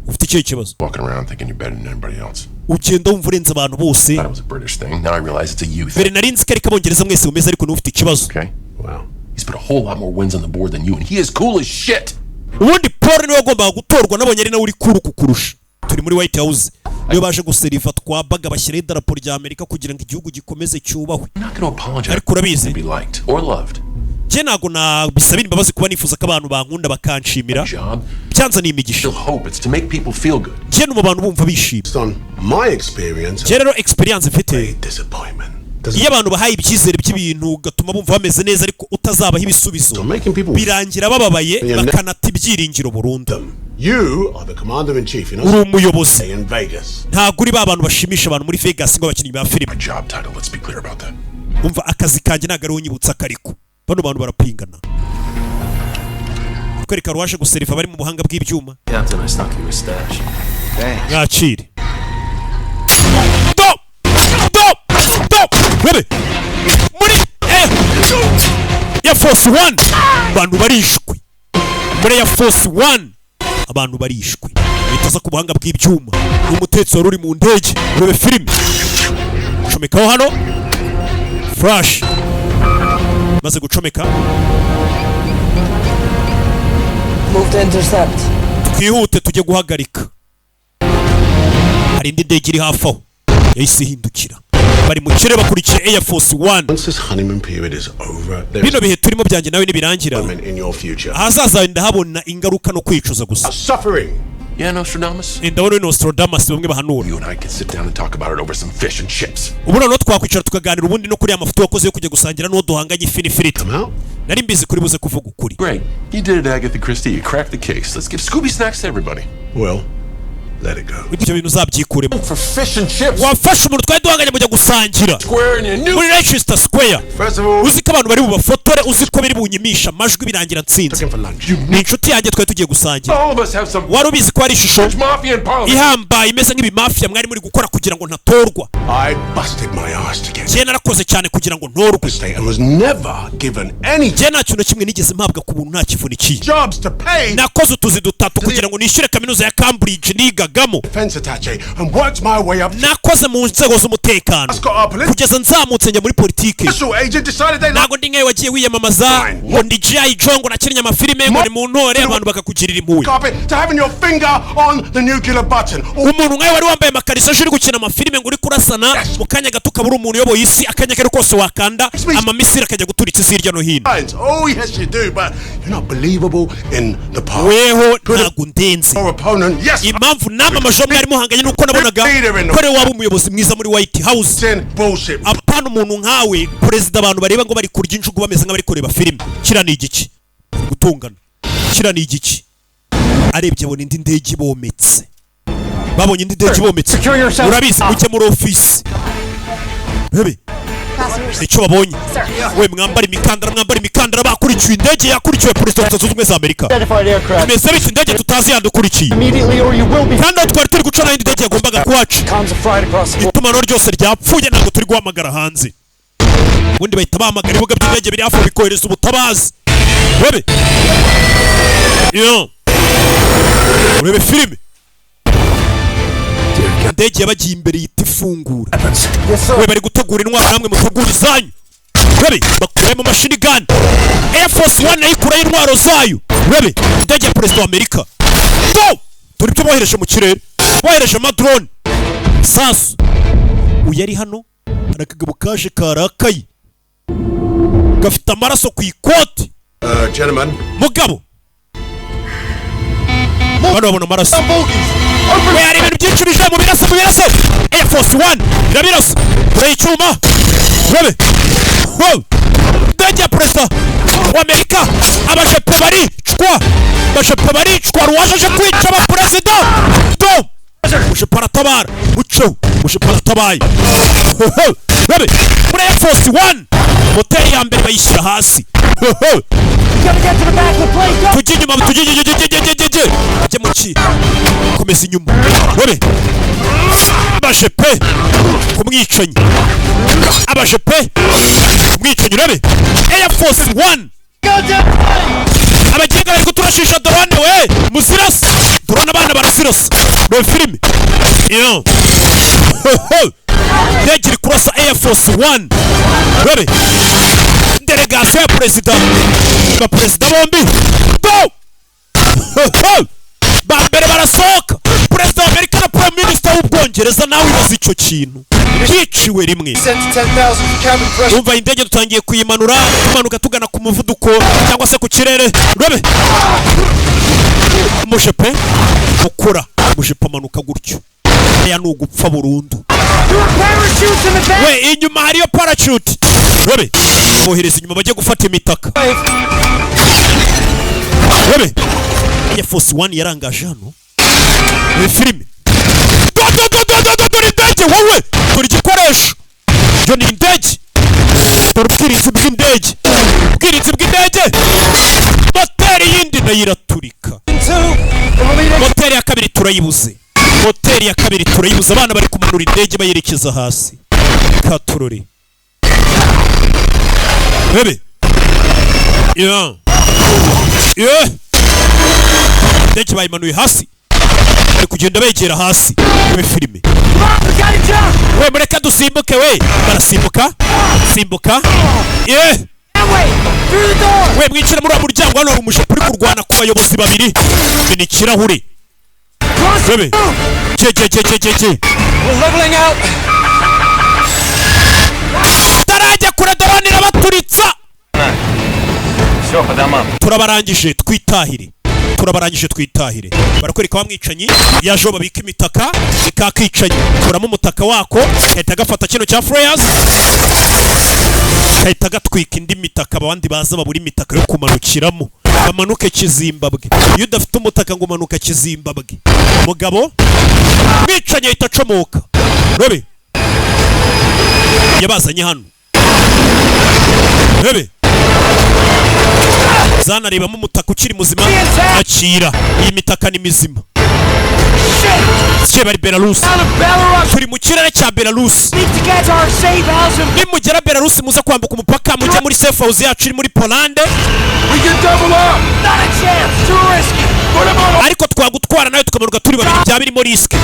Ufite icyo kibazo? Walking around thinking you're better than everybody else. Ugenda wumva urenze abantu bose. That was a British thing. Now I realize it's a youth. Mbere narinzi ko ariko abongereza mwese mumeze ariko n'ufite ikibazo. Okay. Wow. He's put a whole lot more wins on the board than you and he is cool as shit. Ubundi Paul niwe agomba gutorwa nabonye ari nawe uri kuru kukurusha. Turi muri White House. Niyo baje guseriva twabaga bashyira idarapo rya Amerika kugira ngo igihugu gikomeze cyubahwe. Ariko urabizi. Be liked or loved. Je nago na bisabira imbabazi kuba nifuza ko abantu bankunda bakanshimira. Byanza ni imigisha. Je no mu bantu bumva bishimye. My experience. Je rero experience mfite. Iyo abantu bahaye ibyizere by'ibintu gatuma bumva bameze neza ariko utazabaho ibisubizo. Birangira bababaye bakanata ibyiringiro burundu. You are the commander in chief, you know. Uri umuyobozi. In Vegas. Ntabwo uri abantu bashimisha abantu muri Vegas ngo abakinnyi ba filime. My job title, let's be clear about that. Umva akazi kanjye nagari unyibutsa kariko. Bano bantu barapingana. Kwereka ruwaje guserifa bari mu buhanga bw'ibyuma. Captain, I snuck you a stash. Thanks. Ngacire. Stop! Stop! Muri Air Force One abantu barishwe muri Air Force One, abantu barishwe bitaza ku buhanga bw'ibyuma n'umutetsi wari uri mu ndege. Urebe filime comekaho hano flash, maze gucomeka move to intercept. Twihute tujye guhagarika. Hari indi ndege iri hafi aho yahise ihindukira, bari mu kirere bakurikiye Air Force One. Bino bihe turimo byanjye nawe nibirangira, ahazaza ndahabona ingaruka no kwicuza gusa. Yeah, Nostradamus? Ndabona Nostradamus bamwe bahanura. You and I can sit down and talk about it over some fish and chips. Ubu noneho twakwicara tukaganira ubundi no kuri amafoto wakoze yo kujya gusangira n'uwo duhanganye ifi n'ifiriti. Nari mbizi kuri buze kuvuga ukuri. Great. You did it, Agatha Christie. You cracked the case. Let's give Scooby snacks to everybody. Well, let it go. Ibyo bintu uzabyikuremo. For fish and chips. Wafashe umuntu twari duhanganye mujya gusangira. Muri Leicester Square. Uzi ko abantu bari bubafotore, uzi ko biri bunyimisha amajwi birangira nsinzi. Ni inshuti yanjye twari tugiye gusangira. Wari ubizi ko hari ishusho ihambaye imeze nk'ibimafia mwari muri gukora kugira ngo ntatorwa. I busted my ass to get. Je narakoze cyane kugira ngo ntorwe. I was never given any. Je nta kintu kimwe nigeze mpabwa ku buntu nta kivunikiye. Jobs to pay. Nakoze utuzi dutatu kugira ngo nishyure kaminuza ya Cambridge nigagamo. Defense attaché and worked my way up. Nakoze mu nzego z'umutekano kugeza nzamutse njya muri politike. Ntago ndi nkawe wagiye wiyamamaza ngo ndi G.I. Joe ngo nakinnye amafilime ngo ni mu ntore abantu bakakugirira impuhwe. Umuntu nkawe wari wambaye amakariso uri gukina amafilime ngo uri kurasana mu kanya gato kabura umuntu uyoboye isi, akanya kare kose wakanda amamisiri akajya guturitsa isi hirya no hino. Weho ntago ndenze. Impamvu namamaje mwari muhanganye nuko nabonaga kore waba umuyobozi mwiza muri White House. Apana umuntu nkawe perezida abantu bareba ngo bari kurya injugu bameze nk'abari kureba filime. Kira ni igiki gutungana, kira ni igiki. Arebye abona indi ndege bometse, babonye indi ndege bometse. Urabizi mujye muri office bebe icyo babonye. We mwambara imikandara bakurikiye indege yakurikiwe perezida wa Leta Zunze Ubumwe za Amerika. Imeze bityo indege tutazi yandukurikiye kandi twari turi gucana indi ndege yagombaga kuhaca. Itumanaho ryose ryapfuye ntabwo turi guhamagara hanze. Ubundi bahita bahamagara ibibuga by'indege biri hafi bikohereza ubutabazi. Bebe urebe filime indege yabagiye imbere yita ifungura. We bari gutegura intwaro namwe mutegura izanyu. Bebe bakuremo machine gun. Air Force One ayikuraho intwaro zayo. Bebe indege ya perezida wa Amerika. Turi byo bohereje mu kirere, bohereje amadrone. Sasu uyari hano arakagabo kaje karakaye gafite amaraso ku ikoti. Gentlemen. Mugabo bano babona amaraso. We hari ibintu byinshi bije mu biraso. Air Force One irabirasa kure icyuma. Bebe ndege ya perezida wa Amerika abajepe baricwa ruwaje kwica abaperezida. Mujepe aratabara mujepe aratabaye. Bebe muri Air Force One moteri ya mbere bayishyira hasi. Tujye inyuma ajye mu ki komeza inyuma. Bebe abajepe kumwicanyi urebe Air Force One abagenga bari kuturashisha drone. We muzirasa drone abana barasirasa no filime ndege iri kurasa Air Force One. Bebe delegation ya perezida bombi bambere barasohoka. Perezida wa Amerika na Prime Minister w'Ubwongereza nawe ibaza icyo kintu yiciwe rimwe. Umva indege dutangiye kuyimanura tumanuka tugana ku muvuduko cyangwa se ku kirere. Urebe umujepe ukura umujepe amanuka gutyo. Aya ni ugupfa burundu. We inyuma hariyo parachute. Urebe bohereza inyuma bajye gufata imitaka. Urebe Air Force One yarangaje hano ni filime. Dore indege wowe dore igikoresho byo ni indege. Dore ubwirinzi bw'indege moteri yindi nayo iraturika. Moteri ya kabiri turayibuze. Abana bari kumanura indege bayerekeza hasi. Katurore Bebe ndege bayimanuye hasi bari kugenda begera hasi muri filime. We mureka dusimbuke we. Barasimbuka simbuka we mwicira muri muryango hano hari umushepu uri kurwana ku bayobozi babiri ni ikirahure bebe tarajya kure doroni irabaturitsa. turabarangije twitahire barakwereka wa mwicanyi yaje babika imitaka ikakicanyi kuramo umutaka wako kahita gafata kino cya flares kahita gatwika indi mitaka abandi baza babura imitaka yo kumanukiramo bamanuke Kizimbabwe. Iyo udafite umutaka ngo umanuka Kizimbabwe mugabo mwicanyi ahita acomoka robe yabazanye hano robe zanarebamo umutaka ukiri muzima akira iyi mitaka ni mizima. Bari Belarus turi mu kirere cya Belarus. Nimugera Belarus muza kwambuka umupaka mujye muri safe house yacu iri muri Poland. Ariko twagutwara nayo tukamanuka turi babiri bya birimo risk.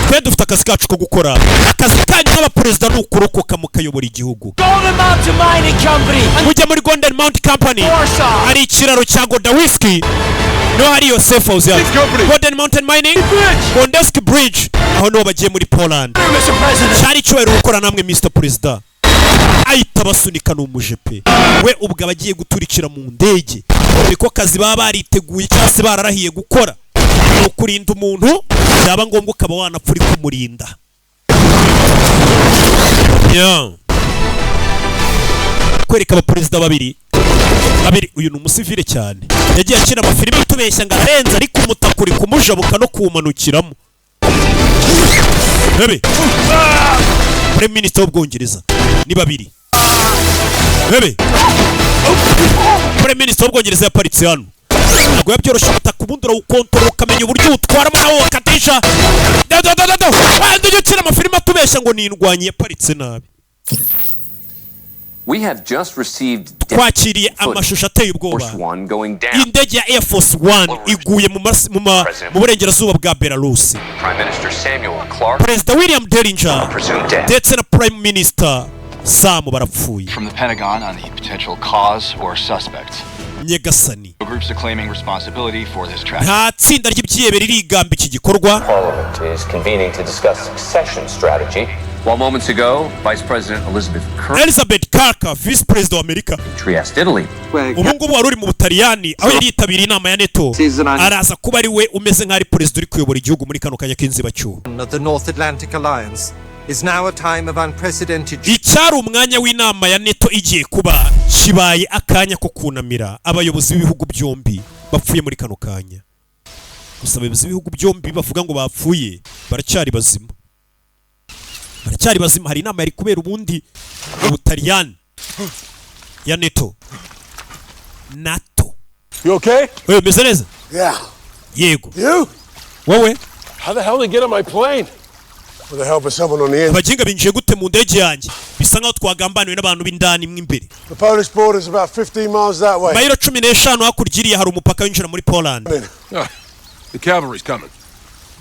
Twe dufite akazi kacu ko gukora. Akazi kanyu n'abaperezida ni ukurokoka mukayobora igihugu. Mujye muri Golden Mount Company ari ikiraro cya Goda Whiskey. No hari yo safe house yacu. Golden Mountain Mining Bondesk Bridge aho no bagiye muri Poland. Cyari cyowero gukora namwe Mr President. Ahita basunika n'umujepe we ubwo abagiye guturikira mu ndege niko kazi baba bariteguye cyase bararahiye gukora no kurinda umuntu byaba ngombwa ukaba wanapfuri kumurinda. Kwereka abaperezida babiri uyu ni umusivile cyane yagiye akina amafilime tubeshya ngo arenze ariko umutakuri kumujabuka no kumanukiramo. Bebe Prime Minister w'Ubwongereza ni babiri. Bebe Prime Minister w'Ubwongereza yaparitse hano ntabwo yabyoroshye umutaka ubundi urawukontorora ukamenya uburyo utwaramo nawo wakatisha wenda ujya ukina amafilime tubeshya ngo ni indwanyi yaparitse nabi. We have just received twakiriye amashusho ateye ubwoba. Indege ya Air Force One iguye mu burengerazuba bwa Belarus. Perezida William Derringer ndetse na Prime Minister Sam barapfuye. From the Pentagon on the potential cause or suspect. Nyegasani. Groups are claiming responsibility for this tragedy. Nta tsinda ry'ibyebere rigamba iki gikorwa. Parliament is convening to discuss succession strategy. While moments ago, Vice President Elizabeth Carter, Vice President wa Amerika, Trieste, Italy. Ubu ngubu wari uri mu Butaliyani aho yari yitabiriye inama ya NATO. Araza kuba ari we umeze nk'ari president uri kuyobora igihugu muri kano kanya k'inzibacyuho. The North Atlantic Alliance is now a time of unprecedented. Icyari umwanya w'inama ya NATO igiye kuba kibaye akanya ko kunamira abayobozi b'ibihugu byombi bapfuye muri kano kanya. Gusa abayobozi b'ibihugu byombi bavuga ngo bapfuye baracyari bazima. Hari inama yari kubera ubundi mu Butaliyani ya NATO. You okay? Wewe umeze neza? Yeah. Yego. You? Wowe? How the hell did they get on my plane? With the help of someone on the end. Abaginga binjiye gute mu ndege yanjye? Bisa nkaho twagambaniwe n'abantu b'indani mw'imbere. The Polish border is about 15 miles that way. Mayiro 15 hakurya hari umupaka winjira muri Poland. The cavalry's coming.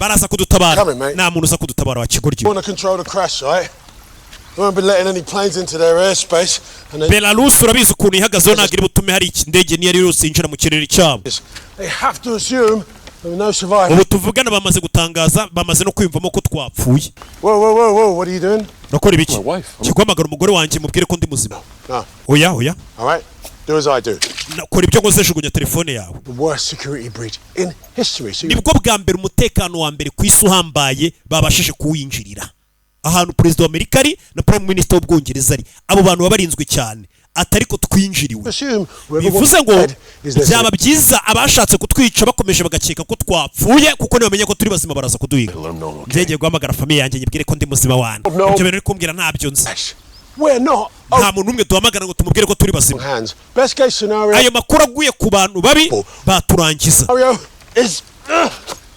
Baraza kudutabara. Nta muntu uza kudutabara wa kigoryi. Want to control the crash, right? We won't be letting any planes into their airspace. Belarus urabizi ukuntu ihagazeho nagire butume hari indege niyo ari yose yinjira mu kirere cyabo. They have to assume there no survivors. Ubu tuvugana bamaze gutangaza bamaze no kwiyumvamo ko twapfuye. Whoa, what are you doing? Nakora ibiki? Kigwamagara umugore wanjye mubwire ko ndi muzima. Oya. All right. Do as I do. Nakora ibyo ngoze jugunya telefone yawe. The worst security breach in history. Nibwo bwa mbere umutekano wa mbere ku isi uhambaye babashije kuwinjirira. Ahantu President wa Amerika ari na Prime Minister w'Ubwongereza ari. Abo bantu babarinzwe cyane. Atariko twinjiriwe. Bivuze ngo byaba byiza abashatse kutwica bakomeje bagakeka ko twapfuye kuko niyo bamenye ko turi bazima baraza kuduhiga. Ndege guhamagara famille yanjye nyibwire ko ndi muzima wanjye. Ibyo bintu uri kumbwira ntabyo nzi. Nta muntu umwe duhamagara ngo tumubwire ko turi bazima. Ayo makuru aguye ku bantu babi baturangiza.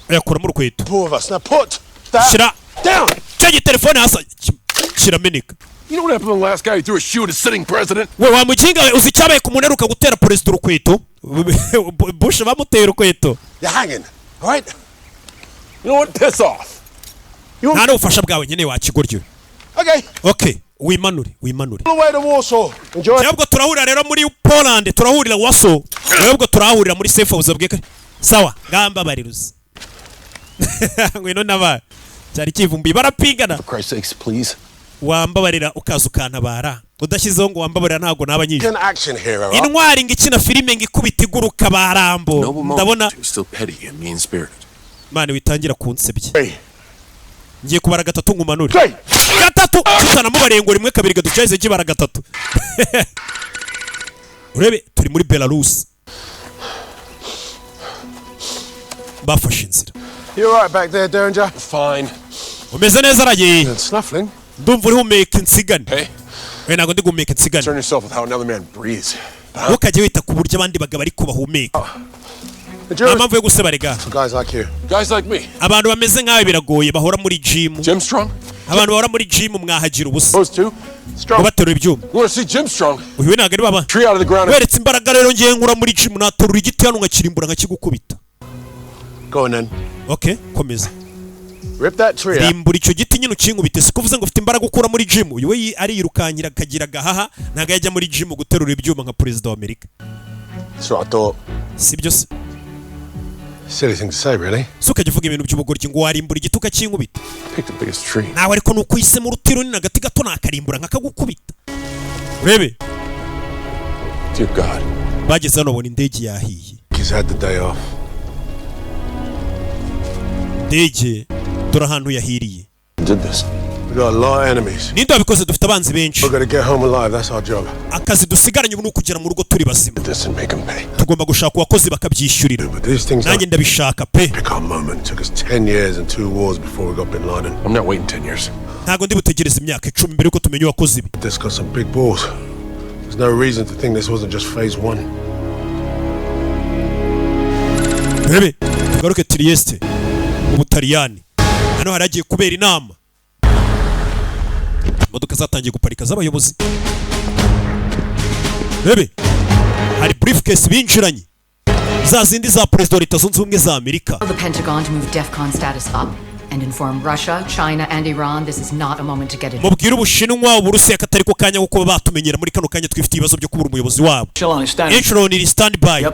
Ayakura mu rukweto. Shira. Cya telefone hasa kirameneka. You know what happened to the last guy who threw a shoe at a sitting president? We wa mukinga we uzi icyabaye ku muntu aheruka gutera perezida urukweto. Bush bamutera urukweto. You're hanging, all right? You know what? Piss off. Nta n'ubufasha bwawe nyine wakigoryo. Okay, wimanure. Cyabwo turahurira rero muri Poland, turahurira Warsaw. Cyabwo turahurira muri safe house bwe. Sawa, ngamba bariruzi. Ngwino naba. Cyari kivumbi barapingana. For Christ's sakes, please. Wambabarira ukaza ukantabara. Udashyizeho ngo wambabarira ntago naba nyinshi. Intwari ngikina filime ngikubita iguruka barambo. Ndabona still petty and mean-spirited. Mane witangira kunsebye. Ngiye kubara gatatu ngumanure. Gatatu tutanamubarengo rimwe kabiri gaducayize kibara gatatu. Urebe turi muri Belarus. Bafashe inzira. You right back there, Derringer? Fine. Umeze neza aragiye. Snuffling. Ndumva uri humeka insigane. We ntago ndi guhumeka insigane. Turn yourself with how another man breathes. Ntukajye wita ku buryo abandi bagabo ari kubahumeka. Mpamvu yo guseba rega. Guys like you. Guys like me. Abantu bameze nkawe biragoye bahora muri gym. Jim Strong? Abantu bahora muri gym mwahagira ubusa. Those two? Strong. Baterura ibyuma. You want to see Jim Strong? Uyu ntago ari baba. Tree out of the ground. Weretse imbaraga rero ngiye nkura muri gym naterura igiti hano ngakirimbura nkakigukubita. Go on then. Okay, komeza. Rip that tree out. Rimbura icyo giti nyine ukinkubite sikuvuze ngo ufite imbaraga ukura muri gym. Uyu we ari yirukankira akagira gahaha ntago yajya muri gym guterura ibyuma nka president wa Amerika. So I thought. Sibyo se. Silly thing to say, really. Suka jivuga ibintu by'ubugoryi ngo warimbura igiti ukakinkubita. Pick the biggest tree. Nawe ariko nukuyise mu rutiro ni nagati gato nakarimbura nkakagukubita. Urebe. Dear God. Bageze hano bona indege yahiye. He's had the day off. Indege dore ahantu yahiriye. Did this. We got a lot of enemies. Ninde wabikoze dufite abanzi benshi. We're gonna get home alive. That's our job. Akazi dusigaranye ubu nukugera mu rugo turi bazima. This and make them pay. Tugomba gushaka abakozi bakabyishyurira. Nanjye ndabishaka pe. Pick our moment. Took us 10 years and 2 wars before we got Bin Laden. I'm not waiting 10 years. Ntago ndi butegereza imyaka 10 mbere yuko tumenya abakozi ibi. This got some big balls. There's no reason to think this wasn't just phase 1. Bebe, tugaruke Trieste. Ubutaliyani. Hano haragiye kubera inama. Imodoka zatangiye guparika z'abayobozi. Bebe, hari briefcase binjiranye. Za zindi za President wa Leta Zunze Ubumwe za Amerika. The Pentagon to move DEFCON status up and inform Russia, China and Iran this is not a moment to get it. Mubwira Ubushinwa Uburusiya katari ko kanya kuko batumenyera muri kano kanya twifite ibibazo byo kubura umuyobozi wabo. Echelon iri standby.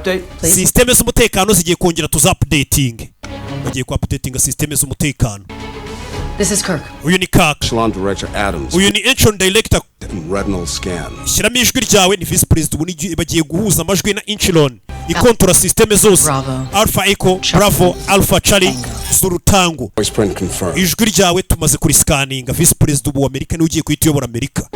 System z'umutekano zigiye kongera updating. Bagiye ku updating system z'umutekano. This is Kirk. Uyu ni Kirk. Echelon Director Adams. Uyu ni Echelon Director. Retinal scan. Shyiramo ijwi ryawe ni Vice President ubu bagiye guhuza amajwi na Echelon. Ikontora system zose. Alpha Echo, Bravo, Alpha Charlie, Zulu Tango. Voice print confirmed. Ijwi ryawe tumaze kuri scanning. Vice President ubu wa Amerika ni ugiye kuyituyobora Amerika.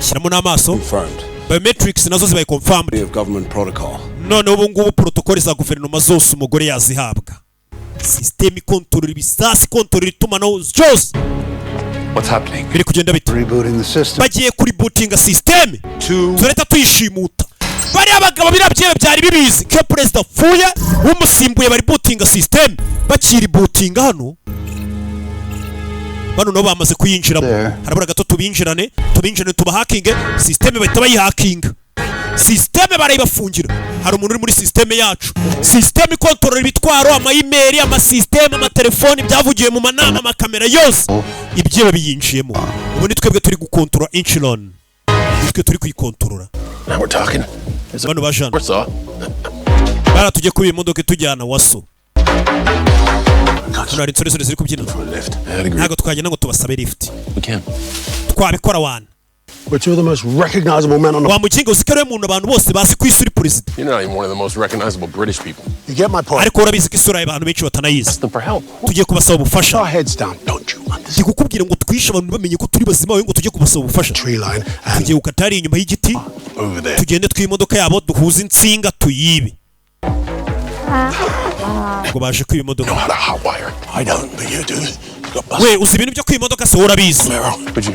Shyiramo n'amaso. Confirmed. Biometrics nazo zibaye confirmed. Of government protocol. None ubu ngubu protocol za guverinoma zose umugore yazihabwa. System ikontorora ibisasi ikontorora itumanaho cyose. What's happening? Biri kugenda bite. Rebooting the system. Bagiye kuri booting system. Tureta tuyishimuta. Bari abagabo birabyere byari bibizi ke president fuye umusimbuye bari booting system. Bakiri booting hano. Bano no bamaze kuyinjiramo. Harabura gato tubinjirane tubahackinge system bahita bayihackinga. System barayibafungira. Hari umuntu uri muri system yacu. System ikontorora ibitwaro ama-email, ama-system, ama-telefone byavugiye mu manama, amakamera yose. Ibyo biyinjiyemo. Ubu ni twebwe turi gukontorora Echelon. Twe turi kuyikontorora. Now we're talking. Bano bajana. What's up? Bara tujye kuba imodoka tujyana Waso. Tunari nsore ziri kubyina. Ntago twagenda ngo tubasabe lift. We can. Twabikora wana. But you're the most recognizable man on the... Wamukinga usikare umuntu abantu bose basi kwisuri president. You're not even one of the most recognizable British people. You get my point. Ariko urabizi ko isura y'abantu benshi batanayizi. Ask them for help. Tugiye kubasaba ubufasha. Our heads down. Don't you understand? Ndikukubwira ngo twishe abantu bamenye ko turi bazima ngo tujye kubasaba ubufasha. Tree line. Tugiye ukatari inyuma y'igiti. Over there. Tugende tw'imodoka yabo duhuza insinga tuyibe. Ngo baje kwiba imodoka. Know how to hotwire. I don't, but you do. We uzi ibintu byo kwimodoka se urabizi.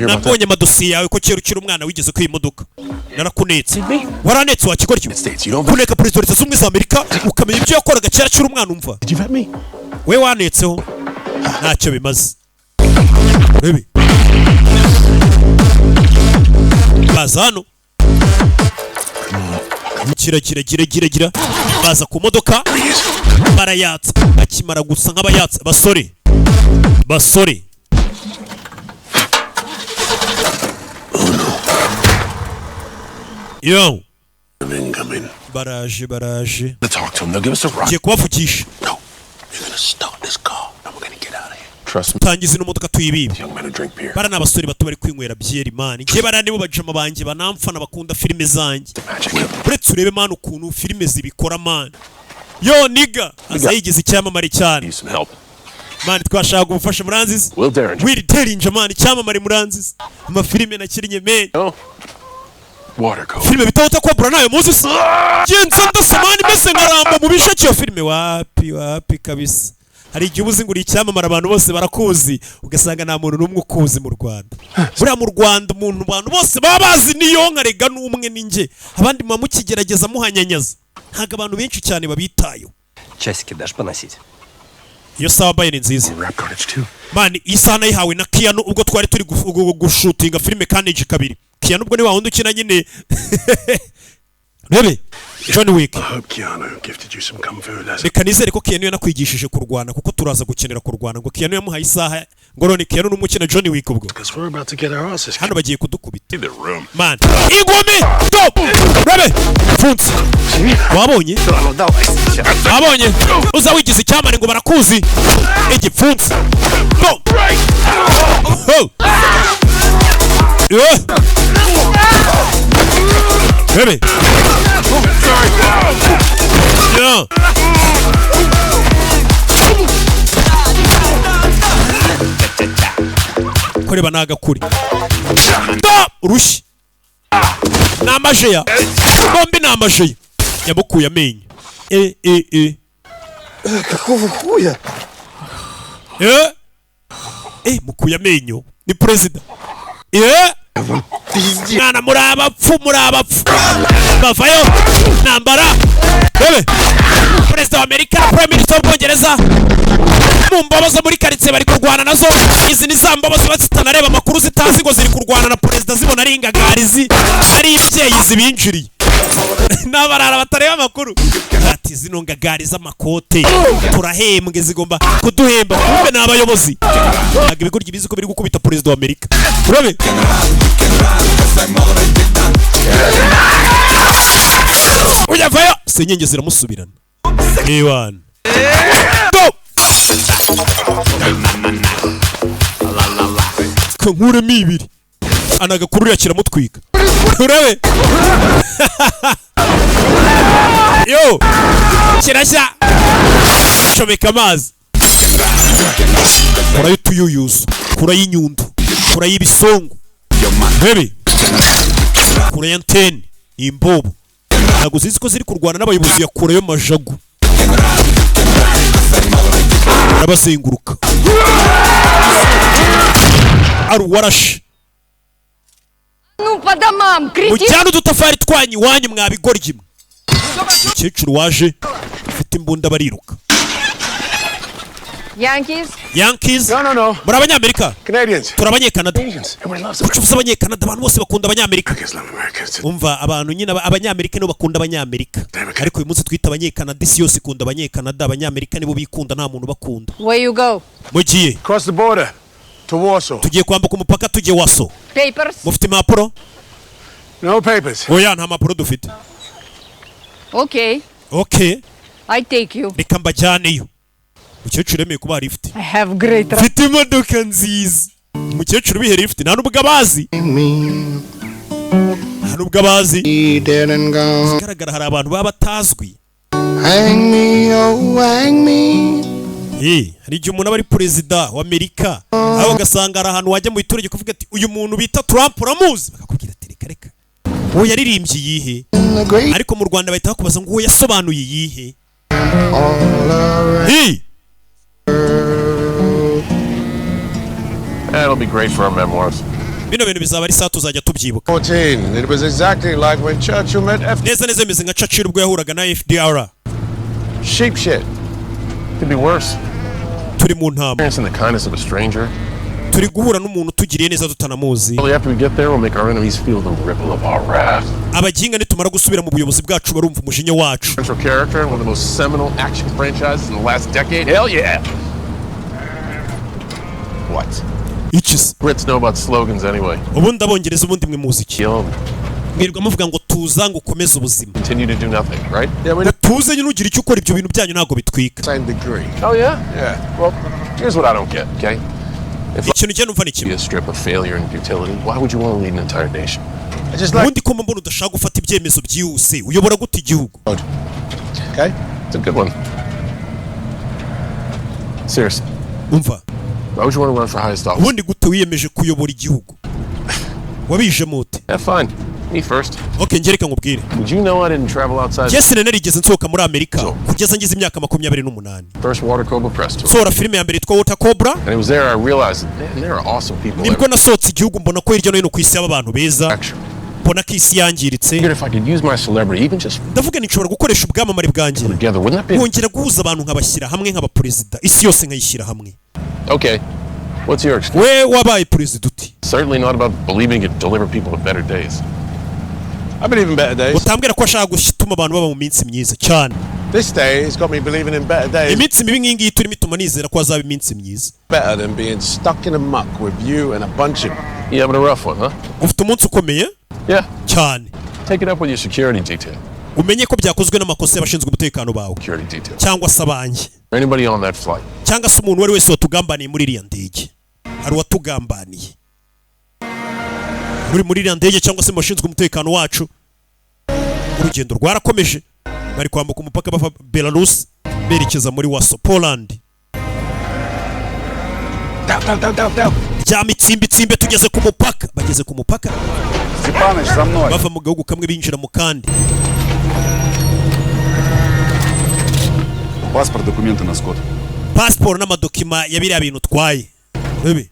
Nabonye amadosiye yawe ko kera ukiri umwana wigeze kwimodoka. Narakunetse. Waranetse wa kigoryo. Kuneka president wa Leta Zunze Ubumwe za Amerika ukamenya ibyo yakoraga kera kiri umwana umva. Did you vet me? We wanetseho. Ntacyo bimaze. Baby. baza hano gira baza ku modoka barayatsa akimara gusa nk'abayatsa basore yo baraje Let's talk to him. They'll give us a ride. Giye kubavugisha No, you're gonna start this car and we're gonna get out of here. Trust me. tangiza ino modoka tuyibibe Young men who drink beer. bara n'abasore bato bari kwinywera byeri man ngiye bara nibo bajama banjye banamfana bakunda filime zanjye uretse urebe man ukuntu filime zibikora man yo niga azayigize icyamamare cyane man twashaka ubufasha muranziza Will Derringer man icyamamare muranziza amafilime nakirinye men filime bitawuta kwabura nayo Moses genza ndasamani mese ngaramba mu bishake yo filime wapi kabisa hari igihe ubuzi nguri icyamamara abantu bose barakuzi ugasanga nta muntu n'umwe ukuzi mu Rwanda buriya mu Rwanda umuntu abantu bose babazi niyo nkarega n'umwe ninjye abandi mwa mukigerageza muhanyanyaza ntago abantu benshi cyane babitayo Часики дашь поносить? iyo sawa baye ni nziza man isana yihawe na Kiano ubwo twari turi gushutinga filime Carnage 2 Kiano ubwo ni wahundi ukina nyine Rebe John Wick. I hope Keanu gifted you some kung fu lessons. Reka nizere ko Keanu yanakwigishije kurwana kuko turaza gukenera kurwana ngo Keanu yamuhaye isaha ngo none Keanu n'umukina John Wick ubwo. Because we're about to get our asses. Hano bagiye kudukubita. Man, igome stop. Rebe funsi. Wabonye? Wabonye? Uza wigize icyamare ngo barakuzi. Igipfunsi. Go. Oh. Rebe. Yeah. Kureba nagakuri. Stop! Rushi. Namajeya. Bombi namajeya. Yabukuye amenyo. Какого хуя? Mukuye amenyo. Ni president. Mwana murabapfu bavayo nambara bebe Perezida wa Amerika Prime Minister w'Ubwongereza mu mbabazo muri karitsiye bari kurwana nazo izi ni za mbabazo bazitanareba amakuru zitazi ngo ziri kurwana na perezida zibona ari ingagarizi ari ibyeyi zibinjiriye n'abarara batareba amakuru ati zino ngagariza amakote turahembwe zigomba kuduhemba kumbe n'abayobozi ntabwo ibigoryi bizi ko biri gukubita perezida wa Amerika urabe uyavayo senyenge ziramusubirana ewan go kankuremo ibiri anagakururira kiramutwika urabe yo kirashya comeka amazi kurayo tuyuyuza kurayo inyundo kurayo ibisongo bebe kurayo antene imbobo ntabwo uzizi ko ziri kurwana n'abayobozi yakurayo majagu arabazenguruka aruwarashe mujyane udutafari twanyu iwanyu mwabigoryi mwe umukecuru waje ufite imbunda bariruka Yankees No. muri abanyamerika Canadians. turi abanyekanada Everybody loves them. kuki uvuze abanyekanada abantu bose bakunda abanyamerika umva abantu nyine abanyamerika nibo bakunda abanyamerika ariko uyu munsi twita abanyekanada isi yose ikunda abanyekanada abanyamerika nibo bikunda nta muntu bakunda Where you go? mugiye Cross the border to Warsaw. tugiye kwambuka umupaka tujye Waso Papers? mufite impapuro No papers. oya nta mpapuro dufite Okay. I take you. reka mbajyaneyo umukecuru yemeye kuba hari ifite I have great mfite imodoka nziza umukecuru bihere ifite nta nubwo abazi zigaragara hari abantu baba batazwi hari igihe umuntu aba ari perezida wa Amerika aho ugasanga hari ahantu wajya mu iturage kuvuga ati uyu muntu bita Trump uramuzi bakakubwira ati reka uwo yaririmbye iyihe ariko mu Rwanda bahita bakubaza ngo uwo yasobanuye iyihe That'll be great for our memoirs. bino bintu bizaba ari saa tuzajya tubyibuka 14. It was exactly like when Churchill met neza bimeze nka Churchill ubwo yahuraga na FDR. Sheep shit. Could be worse. Turi mu ntama. In the kindness of a stranger. turi guhura n'umuntu tugiriye neza tutanamuzi. After we get there, we'll make our enemies feel the ripple of our wrath. Abaginga nitumara gusubira mu buyobozi bwacu barumva umujinya wacu. Central character in one of the most seminal action franchises in the last decade. Hell yeah. What? Ichis. Brits know about slogans anyway. Ubundi abongereza ubundi mwe muziki. Mwirwa muvuga ngo tuza ngo ukomeze ubuzima. Continue to do nothing, right? Yeah, we tuze nyine ugira icyo ukora ibyo bintu byanyu ntago bitwika. Same degree. Oh yeah? Yeah. Well, here's what I don't get, okay? Ikintu cyo numva ni kimwe. A strip of failure and futility. Why would you want to lead an entire nation? Ubundi ko mbona udashaka gufata ibyemezo byihuse uyobora gute igihugu. Okay? It's a good one. Seriously. Umva. Why would you want to run for highest office? Ubundi gute wiyemeje kuyobora igihugu? Wabije mute. Yeah, fine. Me first. Okay, ngereka ngubwire. Did you know I didn't travel outside? Yes, narigeze nsohoka muri Amerika kugeza ngize imyaka 28. First Water Cobra press tour. Sora filime ya mbere yitwa Water Cobra. And it was there I realized, man, there are awesome people. Nibwo nasohotse igihugu mbona ko hirya no hino ku isi y'abantu beza. Mbona ko isi yangiritse. If I could use my celebrity even just ndavuga ni nshobora gukoresha ubwamamare bwanjye. Nkongera guhuza abantu nkabashyira hamwe nk'abaperezida. Isi yose nkayishyira hamwe. Okay. What's your excuse? We wabaye president uti? Certainly not about believing it deliver people to better days. I believe in better days. Utambwira ko ashaka gutuma abantu baba mu minsi myiza cyane. This day has got me believing in better days. Iminsi mibi ngingi turimo ituma nizera ko azaba iminsi myiza. Better than being stuck in a muck with you and a bunch of you having a rough one, huh? Ufite umunsi ukomeye? Yeah. Cyane. Take it up with your security detail. Umenye ko byakozwe n'amakosa y'abashinzwe umutekano bawe. Security detail. Cyangwa sabanje. Anybody on that flight. Cyangwa se umuntu wari wese watugambaniye muri iriya ndege. Hari watugambaniye. Muri iriya ndege cyangwa se bashinzwe umutekano wacu. Urugendo rwarakomeje. Bari kwambuka umupaka bava Belarus berekeza muri Warsaw, Poland. Jya mitsimbe tugeze ku mupaka. Bageze ku mupaka. Bava mu gihugu kamwe binjira mu kandi. Паспорт, документы на скот. Passport n'amadokima ya biriya bintu twaye. Bebe.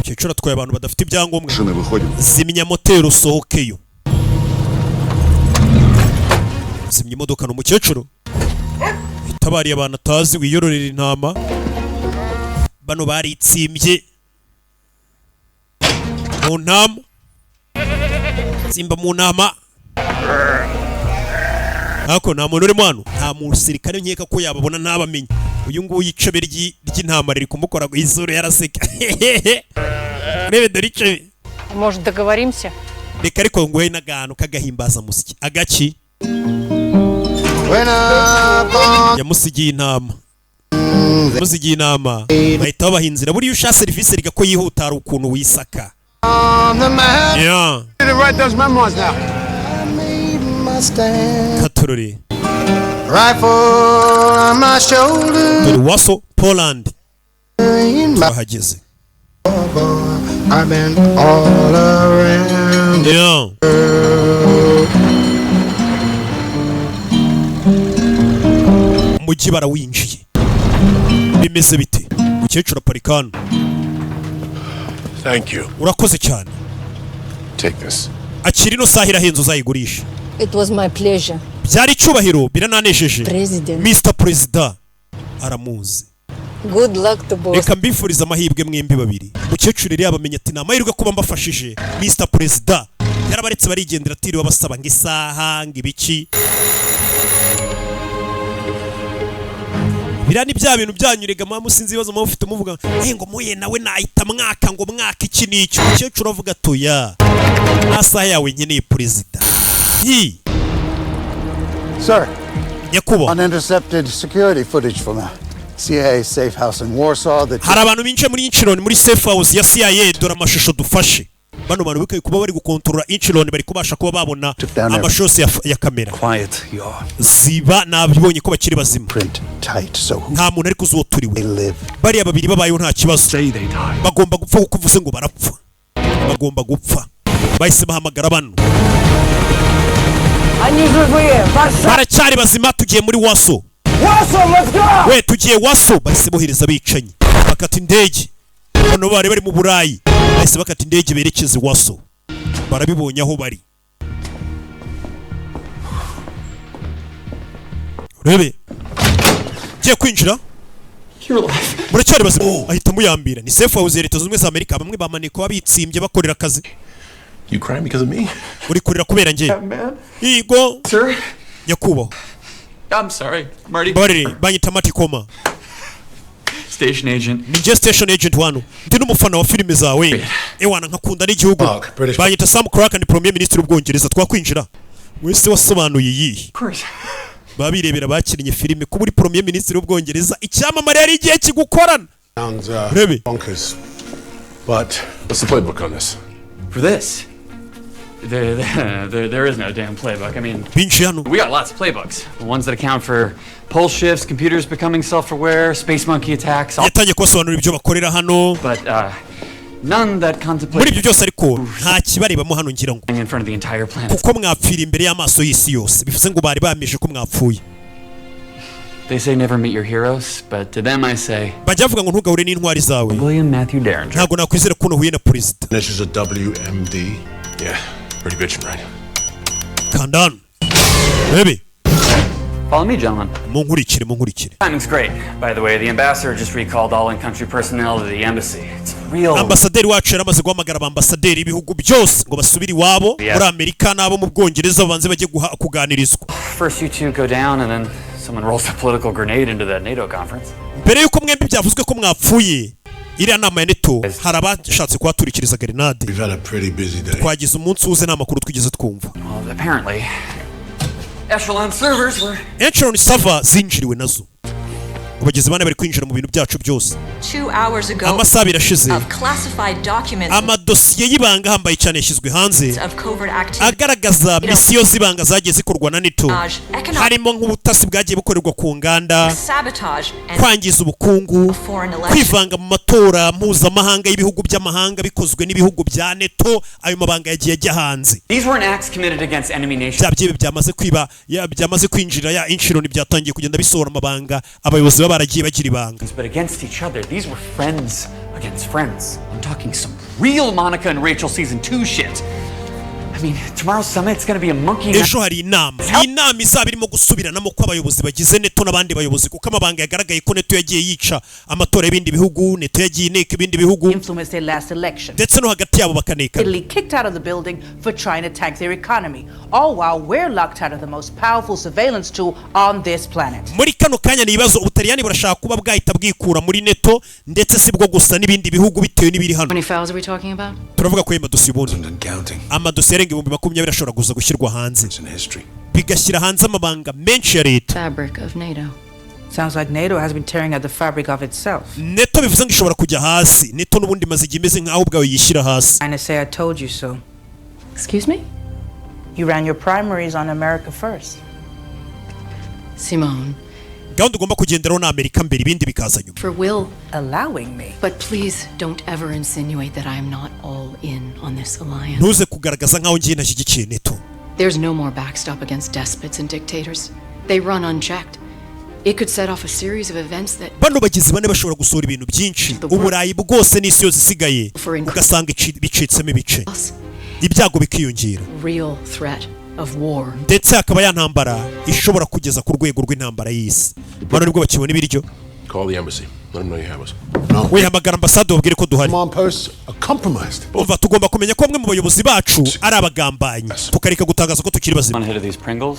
Cyicura twaye abantu badafite ibyangombwa. Zimya motero sohokeyo. Zimya imodoka n'umukecuru. Itabariye abantu atazi wiyororera intama. Bano baritsimbye. Mu ntama. Simba mu ntama. Ako nta muntu urimo hano. Nta musirikare nkeka ko yababona ntabamenye. Uyu nguyu icebe ry'intama riri kumukora izuru yaraseka. Rebe dore icebe. Может, договоримся? Reka ariko nguhe n'agantu kagahimbaza musiki. Agaci. Yamusigiye intama. Yamusigiye intama. Bahita babahinzira buriya usha service riga ko yihuta ari ukuntu wisaka. Yeah. Write those memoirs now. Katorore. Rifle on my shoulder. Dore Warsaw, Poland. Bahageze. I've been all around. Yeah. Umujyi barawinjiye. Bimeze bite? Mukecuru aparikano. Thank you. Urakoze cyane. Take this. Akiri no sahira henzo uzayigurisha. It was my pleasure. Byari icubahiro birananejeje. President. Mr. President aramuzi. Good luck to both. Reka mbifuriza amahirwe mwembi babiri. Mukecuru rero yabamenye ati namahirwe kuba mbafashije. Mr. President yarabaretse barigendera atiriwe basaba ngo isaha ngibiki. Birani bya bintu byanyurega mama musinzi ibibazo mama ufite umuvuga ngo muye nawe nahita mwaka ngo mwaka iki n'icyo. Mukecuru avuga toya. Asaha yawe nkeneye president. Sir, Yakubo. Unintercepted security footage from a CIA safe house in Warsaw that hari abantu binjiye muri Inchilon muri safe house ya CIA dore amashusho dufashe. Bano bantu bikaye kuba bari gukontorora Inchilon bari kubasha kuba babona amashusho ya kamera. Quiet, y'all. Ziba nabibonye ko bakiri bazima. tight, so nta muntu ari kuzoturiwe. Bari ababiri babayeho nta kibazo. Bagomba gupfa kuko uvuze ngo barapfa. Bagomba gupfa. Bahise bahamagara bano. Baracyari bazima tugiye muri Warsaw. Warsaw, let's go! We tugiye Warsaw bahise bohereza bicanyi. Bakata indege. Bano bari mu Burayi. Bahise bakata indege berekeze Warsaw. Barabibonye aho bari. Rebe. Kiye kwinjira. muracyari bazima ahita muyambira ni safe house Leta Zunze Ubumwe za Amerika bamwe bamaniko babitsimbye bakorera akazi. You crying because of me? Uri kurira kubera nje. Igo. Sir? Yakubo. I'm sorry, Marty. Bari banyita Mati Koma. Station agent. Ninja station agent wano. Ndi n'umufana wa filime zawe. Ewana nkakunda n'igihugu. Banyita Sam Clark and Premier Minister w'Ubwongereza twakwinjira. Wese wasobanuye iyi. Of course. Babirebera bakinnye filime kuba uri Premier Minister w'Ubwongereza icyamamare yari igihe kigukorana. Sounds bonkers. But what's the playbook on this? For this? There is no damn playbook. I mean, we got lots of playbooks. The ones that account for pole shifts, computers becoming self-aware, space monkey attacks. Yatangiye kubasobanurira ibyo bakorera hano. But none that contemplate. Muri ibyo byose ariko nta kibarebamo hano ngira ngo. In front of the entire planet. Kuko mwapfira imbere y'amaso y'isi yose. Bivuze ngo bari bamije ko mwapfuye. They say never meet your heroes, but to them I say. Bajya bavuga ngo ntugahure n'intwari zawe. William Matthew Derringer. Ntabwo nakwizera ko uhuye na president. This is a WMD. Yeah, pretty bitchin', right? Kandan. Baby. Follow me, gentlemen. Munkurikire. Timing's great. By the way, the ambassador just recalled all in-country personnel to the embassy. It's real. Ambasaderi wacu yaramaze guhamagara abambasaderi ibihugu byose ngo basubire iwabo muri Amerika n'abo mu Bwongereza banze bajye kuganirizwa. First you two go down and then someone rolls a political grenade into that NATO conference. Mbere yuko mwembi byavuzwe ko mwapfuye iriya nama ya NATO hari abashatse kuhaturikiriza grenade. Twagize umunsi uze nta makuru twigeze twumva. Apparently Echelon servers were Echelon server zinjiriwe nazo. Abageze bane bari kwinjira mu bintu byacu byose. 2 hours ago. Amasaha birashize. Of classified documents. Amadosiye y'ibanga hambaye cyane yashyizwe hanze. Agaragaza misiyo z'ibanga zagiye zikorwa na NATO. Harimo nk'ubutasi bwagiye bukorerwa ku nganda. Kwangiza ubukungu. Kwivanga mu matora mpuzamahanga y'ibihugu by'amahanga bikozwe n'ibihugu bya NATO. Ayo mabanga yagiye ajya hanze. These weren't acts committed against enemy nations. Byamaze kwinjira ya Inshironi byatangiye kugenda bisohora amabanga abayobozi baragiye bagira ibanga. But against each other, these were friends against friends. I'm talking some real Monica and Rachel season 2 shit. I mean, tomorrow's summit's going to be a monkey. Ejo hari inama izaba irimo gusubiranamo ko abayobozi bagize NATO n'abandi bayobozi kuko amabanga yagaragaye ko NATO yagiye yica amatora y'ibindi bihugu, NATO yagiye ineka ibindi bihugu. Influence their last election. Ndetse no hagati yabo bakaneka. Italy kicked out of the building for trying to tank their economy. All while we're locked out of the most powerful surveillance tool on this planet. Muri kano kanya nibazo Ubutaliyani burashaka kuba bwahita bwikura muri NATO ndetse sibwo gusa n'ibindi bihugu bitewe n'ibiri hano. How many files are we talking about? Turavuga ko amadosiye ubundi. Amadosiye arenga 2020 ashobora kuza gushyirwa hanze. Bigashyira hanze amabanga menshi ya leta. Fabric of NATO. Sounds like NATO has been tearing at the fabric of itself. NATO bivuze ngo ishobora kujya hasi. NATO n'ubundi maze imeze nkaho ubwawe yishyira hasi. And I say I told you so. Excuse me? You ran your primaries on America first. Simone. Gahunda ugomba kugenderaho na Amerika mbere ibindi bikaza nyuma. For will allowing me. But please don't ever insinuate that I am not all in on this alliance. Ntuze kugaragaza nkaho ngiye nashyigikiye NATO. There's no more backstop against despots and dictators. They run unchecked. It could set off a series of events that bano bagizi bane bashobora gusohora ibintu byinshi. Uburayi bwose n'isi yose isigaye ugasanga bicitsemo ibice. Ibyago bikiyongera. Real threat of war. Ndetse akaba yantambara ishobora kugeza ku rwego rw'intambara y'isi. Bano nibwo bakibona ibiryo. Call the embassy. Let them know you have us. We hamagara ambasade ubwire ko duhari. Command posts are compromised. Umva tugomba kumenya ko bamwe mu bayobozi bacu ari abagambanyi. Tukareka gutangaza ko tukiri bazima.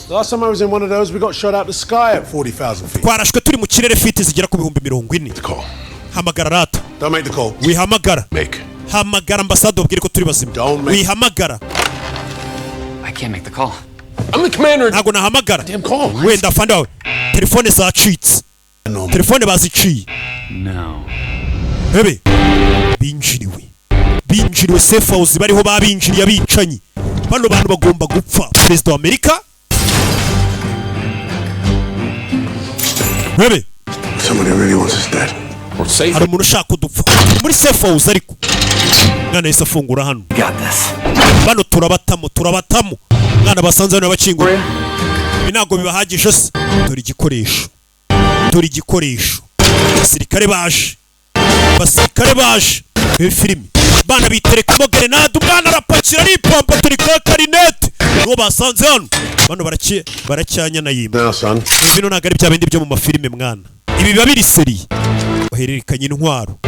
Last time I was in one of those we got shot out the sky at 40,000 feet. Twarashwe turi mu kirere fiti zigera ku 40,000. Hamagara rata. Don't make the call. Wihamagara. Make. Hamagara ambasade ubwire ko turi bazima. Wihamagara. I can't make the call. I'm the commander. Ntago nahamagara. Damn call. Wenda fanda wawe. Telefone zacitse. Telefone baziciye. No. Bebe. Binjiriwe safe house bariho babinjiriye abicanyi. Bano bantu bagomba gupfa. President wa Amerika. Bebe. Somebody really wants us dead. We're safe. Hari umuntu ushaka kudupfa. Muri safe house ariko. Mwana yise afungura hano. Bano turabatamo. Mwana basanze hano bakingura. Binago bibahagije se. Dore igikoresho. Basirikare baje. Filimi. Bana biterekamo grenade umwana arapakira ari pompa turi kwa karinete. Ngo basanze hano. Bano baracyanya na yimba. Now son. Bino nagari bya bindi byo mu mafilime mwana. ibi biba biri seri bahererekanye intwaro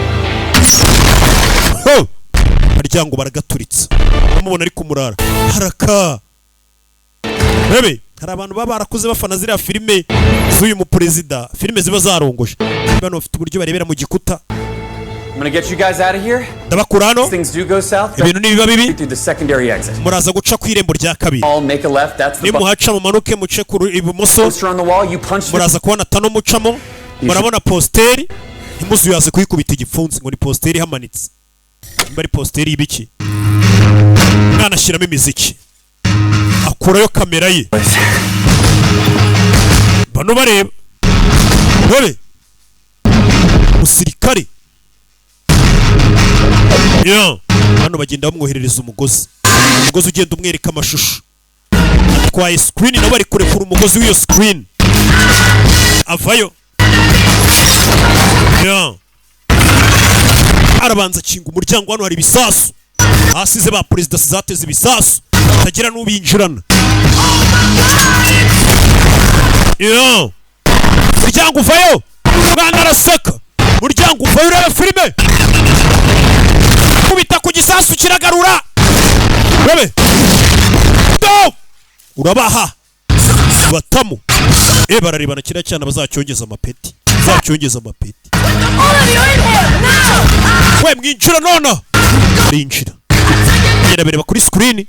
baryango baragaturitsa bamubona ari kumurara haraka bebe hari abantu baba barakuze bafana ziriya filime z'uyu muperezida filime ziba zarongoje bano bafite uburyo barebera mu gikuta I'm gonna get you guys out of here. Ndabakura hano. Things do go south. Ibintu nibiba bibi. Through the secondary exit. Muraza guca ku irembo rya kabiri. All make a left. That's the. Nimuhaca mumanuke muce ku ibumoso. Poster on the wall. You punch. Muraza kubona tano mucamo. Murabona posteri. Imuzu yaze kuyikubita igipfunsi ngo ni posteri hamanitse. Bari posteri y'ibiki. Mwana ashiramo imiziki. Akurayo kamera ye. Bano bareba. Dore. Musirikare. Yo, hano bagenda bamwoherereza umugozi ugenda umwereka amashusho atwaye screen nabo bari kurekura umugozi w'iyo screen avayo yo arabanza kinga umuryango hano hari ibisasu hasize ba president zateze ibisasu tagira n'ubinjirana yo muryango uvayo mwana araseka muryango uvayo ureba filime kubita ku gisasu kiragarura bebe do urabaha batamu bararebana kira cyane bazacyongeza amapeti we mwinjira nona rinjira yera bereba kuri screen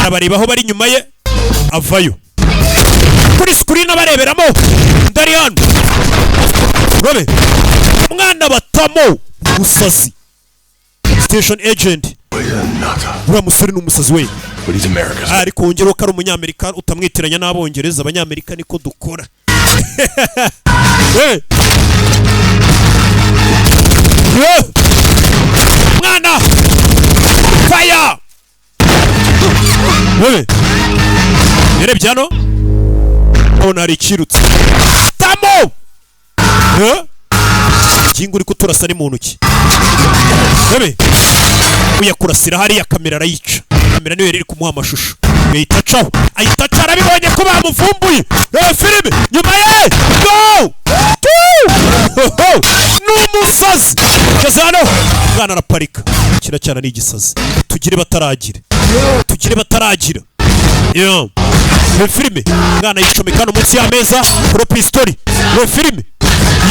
arabarebaho bari nyuma ye avayo kuri screen abareberamo ndari hano bebe mwana batamo usazi station agent ura musore n'umusazi we ariko wongera ko ari umunyamerika utamwitiranya n'abongereza abanyamerika niko dukora mwana fire yarebye hano none hari ikirutse tamo kingu uri kuturasa ni mu ntoki bebe uyakurasira hariya kamera arayica kamera niyo iri kumuha amashusho ahita aca arabibonye ko bamuvumbuye filime nyuma ye go n'umusazi keze hano mwana araparika kiracyana n'igisazi tugire bataragira yo filime mwana yicomeka hano munsi y'ameza kuri pistori filime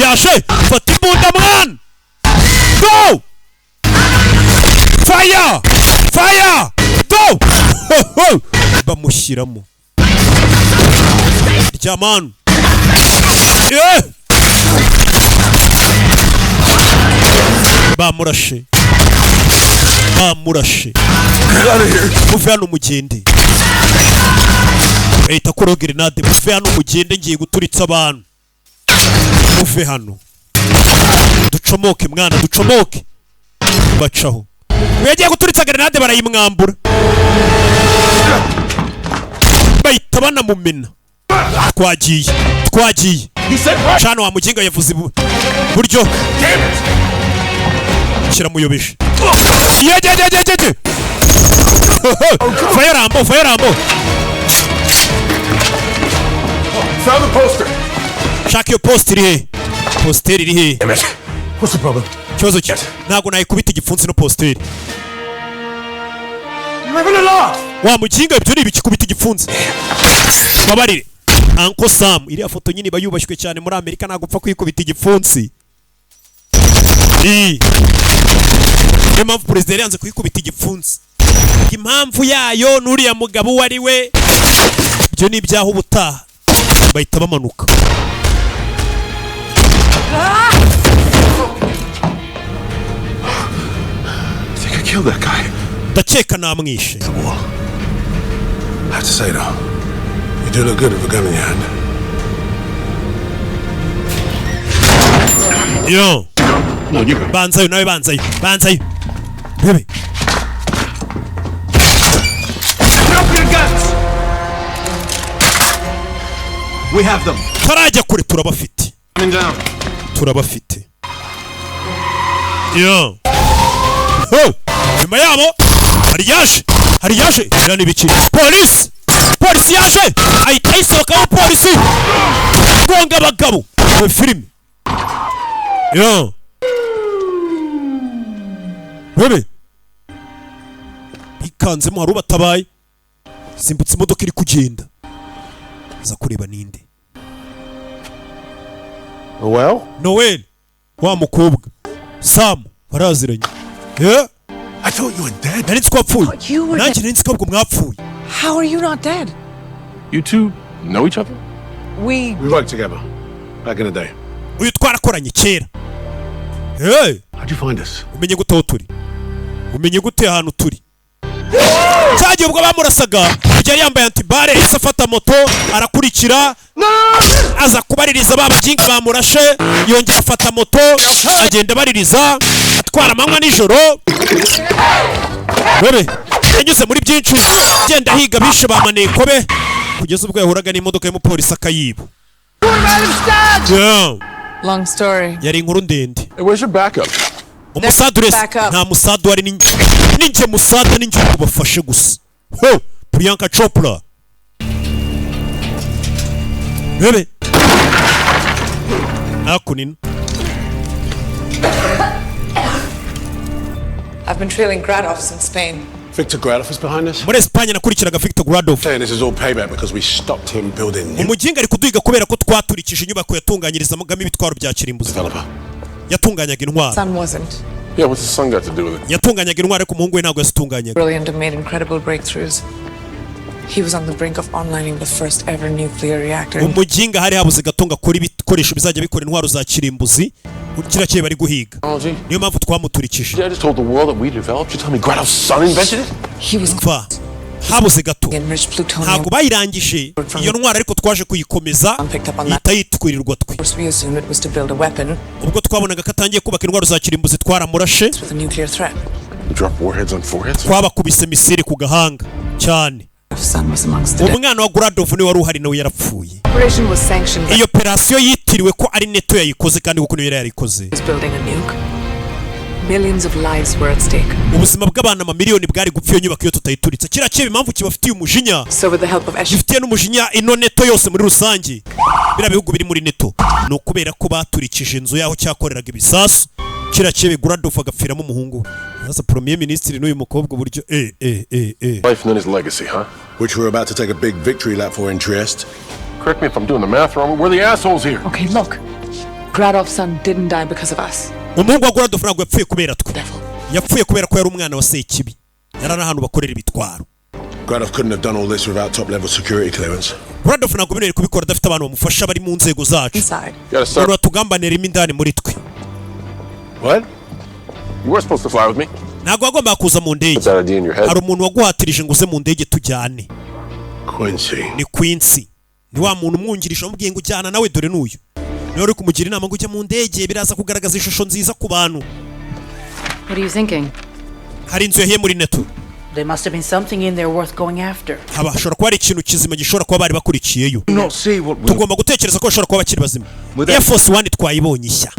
yaje fata imbunda mwana go fire do bamushyiramo ryamanu bamurashe muve hano mugende ahita kuri grenade muve hano mugende ngiye guturitsa abantu muve hano ducomoke mwana ducomoke bacaho yagiye guturitsa grenade barayimwambura bahita banamumena twagiye cano wa muginga yavuze buryo kiramuyobeje yejejejeje fire rambo found the poster. Shaka iyo poster iri he What's the problem? Kibazo ki ntago nayikubita igipfunsi no poster wa muginga ibyo ni ibikikubita igipfunsi babarire Uncle Sam iriya foto nyine bayubashywe cyane muri Amerika ntago upfa kwikubita igipfunsi impamvu president yanze kwikubita igipfunsi impamvu yayo nuriya mugabo wari we byo ni ibyaho ubutaha bahita bamanuka Kill that guy. Ndakeka namwishe. I have to say though, you do look good with a gun in your hand. Yo. Banzayo nawe banzayo. Bebe. Drop your guns. We have them. Tarajya kure turabafite. Coming down. Turabafite. Yo. Nyuma yabo hari yaje irani biki polisi yaje ahita isohokaho polisi gonga abagabo filime Yo. Bebe. Ikanzemo hari ubatabaye. Simbutse imodoka iri kugenda. Za kureba ninde. Noel. Wa mukobwa. Sam. Baraziranye. Yeah. I thought you were dead. Nari twapfuye. Nanjye nari twabwo mwapfuye. How are you not dead? You two know each other? We worked together back in the day. Uyu twarakoranye kera. Hey. How'd you find us? Umenye gute aho turi? Umenye gute ahantu turi? Cyagiye ubwo bamurasaga yari yambaye antibare ise afata moto arakurikira aza kubaririza babajinga bamurashe yongera afata moto agenda baririza atwara amanywa nijoro bebe yanyuze muri byinshi genda higa bishe bamanekobe kugeza ubwo yahuraga n'imodoka y'umupolisi akayiba. Long story. Yari inkuru ndende. Where's your backup? Umusadure nta musadu wari ninjye musada ninjye kubafashe gusa. Ho Priyanka Chopra. Bebe. Akunina. I've been trailing Gradoffs in Spain. Victor Gradoff is behind us? Muri Espagne nakurikiraga Victor Gradoff. Saying this is all payback because we stopped him building. Umujinga ari kuduhiga kubera ko twaturikije inyubako yatunganyirizamo ibitwaro bya kirimbuzi. Yatunganyaga intwaro. Son wasn't. Yeah, what's the son got to do with it? Yatunganyaga intwaro ariko umuhungu we ntabwo yazitunganyaga. Brilliant and made incredible breakthroughs. He was on the brink of onlining the first ever nuclear reactor. Umujinga hari habuze gatonga kuri ibikoresho bizajya bikora intwaro za kirimbuzi. Kira cye bari guhiga. Niyo mpamvu twamuturikije. I just told the world that we developed. You tell me Gradoff's son invented it? He was habuze gato. Ntabwo bayirangije iyo ntwaro ariko twaje kuyikomeza itayitwirirwa twe. Ubwo twabonaga katangiye kubaka intwaro za kirimbuzi twaramurashe. Twabakubise misiri ku gahanga cyane. Umwana wa Gradoff ni wari uhari nawe yarapfuye. Iyo operation yitiriwe ko ari Neto yayikoze kandi kuko niyo yarayikoze. Millions of lives were at stake. Ubuzima bw'abana amamiliyoni bwari gupfa iyo nyubako yo tutayituritse. Kira cye impamvu kibafitiye umujinya. So with the help of gifitiye n'umujinya ino Neto yose muri rusange. Bira bihugu biri muri Neto. No kubera ko baturikije inzu yaho cyakoreraga ibisasu. Kira cye Gradoff agapfiramo umuhungu. Sasa premier ministre n'uyu mukobwa buryo Life and then his legacy, huh? Which we're about to take a big victory lap for in Trieste. Correct me if I'm doing the math wrong. We're the assholes here. Okay, look. Gradoff's son didn't die because of us. Umuhungu wa Gradoff ntabwo yapfuye kubera twe. Yapfuye kubera ko yari umwana wa Sekibi. Yari n'ahantu bakorera ibitwaro. Gradoff couldn't have done all this without top level security clearance. Gradoff ntabwo binere kubikora adafite abantu bamufasha bari mu nzego zacu. Bari tugambanira imindani muri twe. What? You were supposed to fly with me. Ntabwo wagomba kuza mu ndege. Hari umuntu waguhatirije ngo uze mu ndege tujyane. Quincy. Ni Quincy. Ni wa muntu umwungirisha umubwiye ngo ujyana nawe dore n'uyu. Niyo uri kumugira inama ngo ujye mu ndege biraza kugaragaza ishusho nziza ku bantu. What are you thinking? Hari inzu yahiye muri Neto. There must have been something in there worth going after. Hashobora kuba ari ikintu kizima gishobora kuba bari bakurikiyeyo. Tugomba gutekereza ko bashobora kuba bakiri bazima. Air Force One twayibonye ishya.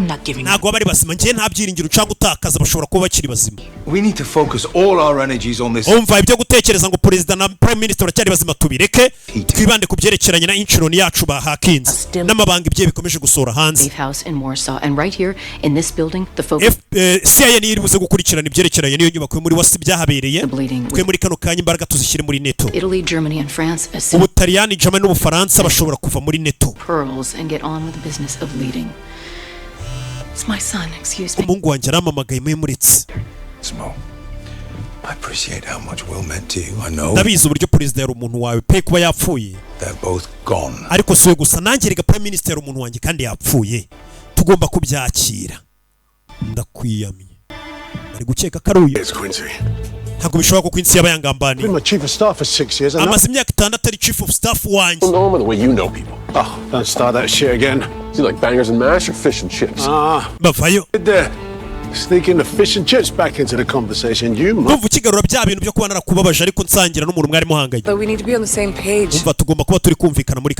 Ntabwo bari bazima ngiye nta byiringiro cyangwa utakaza bashobora kuba bakiri bazima. We need to focus all our energies on this. Umva ibyo gutekereza ngo president na prime minister baracyari bazima tubireke twibande ku byerekeranye na insurance yacu bahakinze n'amabanga ibye bikomeje gusora hanze. Safe house in Warsaw and right here in this building the focus CIA ni iribuze gukurikirana ibyerekeranye niyo nyubako muri wasi byahabereye. Twe muri kano kanya imbaraga tuzishyire muri Neto. Italy, Germany and France Ubutaliyani, Germany n'Ubufaransa bashobora kuva muri Neto. Pearls and get on with the business of leading. It's my son, excuse me. Umungu wanjye aramamagaye muritse. Smo, I appreciate how much Will meant to you. I know. Ndabizi uburyo president yari umuntu wawe pe kuba yapfuye. They're both gone. Ariko siwe gusa nanjye rega prime minister yari umuntu wanjye kandi yapfuye. Tugomba kubyakira. Ndakwiyamye. Bari gukeka karuye. Ntabwo bishobora ko Quincy yaba yangambaniye. Been my chief of staff for 6 years. Amaze imyaka 6 ari chief of staff wanjye. Know the way you know people. Oh, don't start that shit again. Is he like bangers and mash or fish and chips? Bavayo. Sneaking the fish and chips back into the conversation. You must. Umva ukigarura bya bintu byo kuba narakubabaje ariko nsangira n'umuntu mwari muhanganye. But we need to be on the same page. Umva tugomba kuba turi kumvikana muri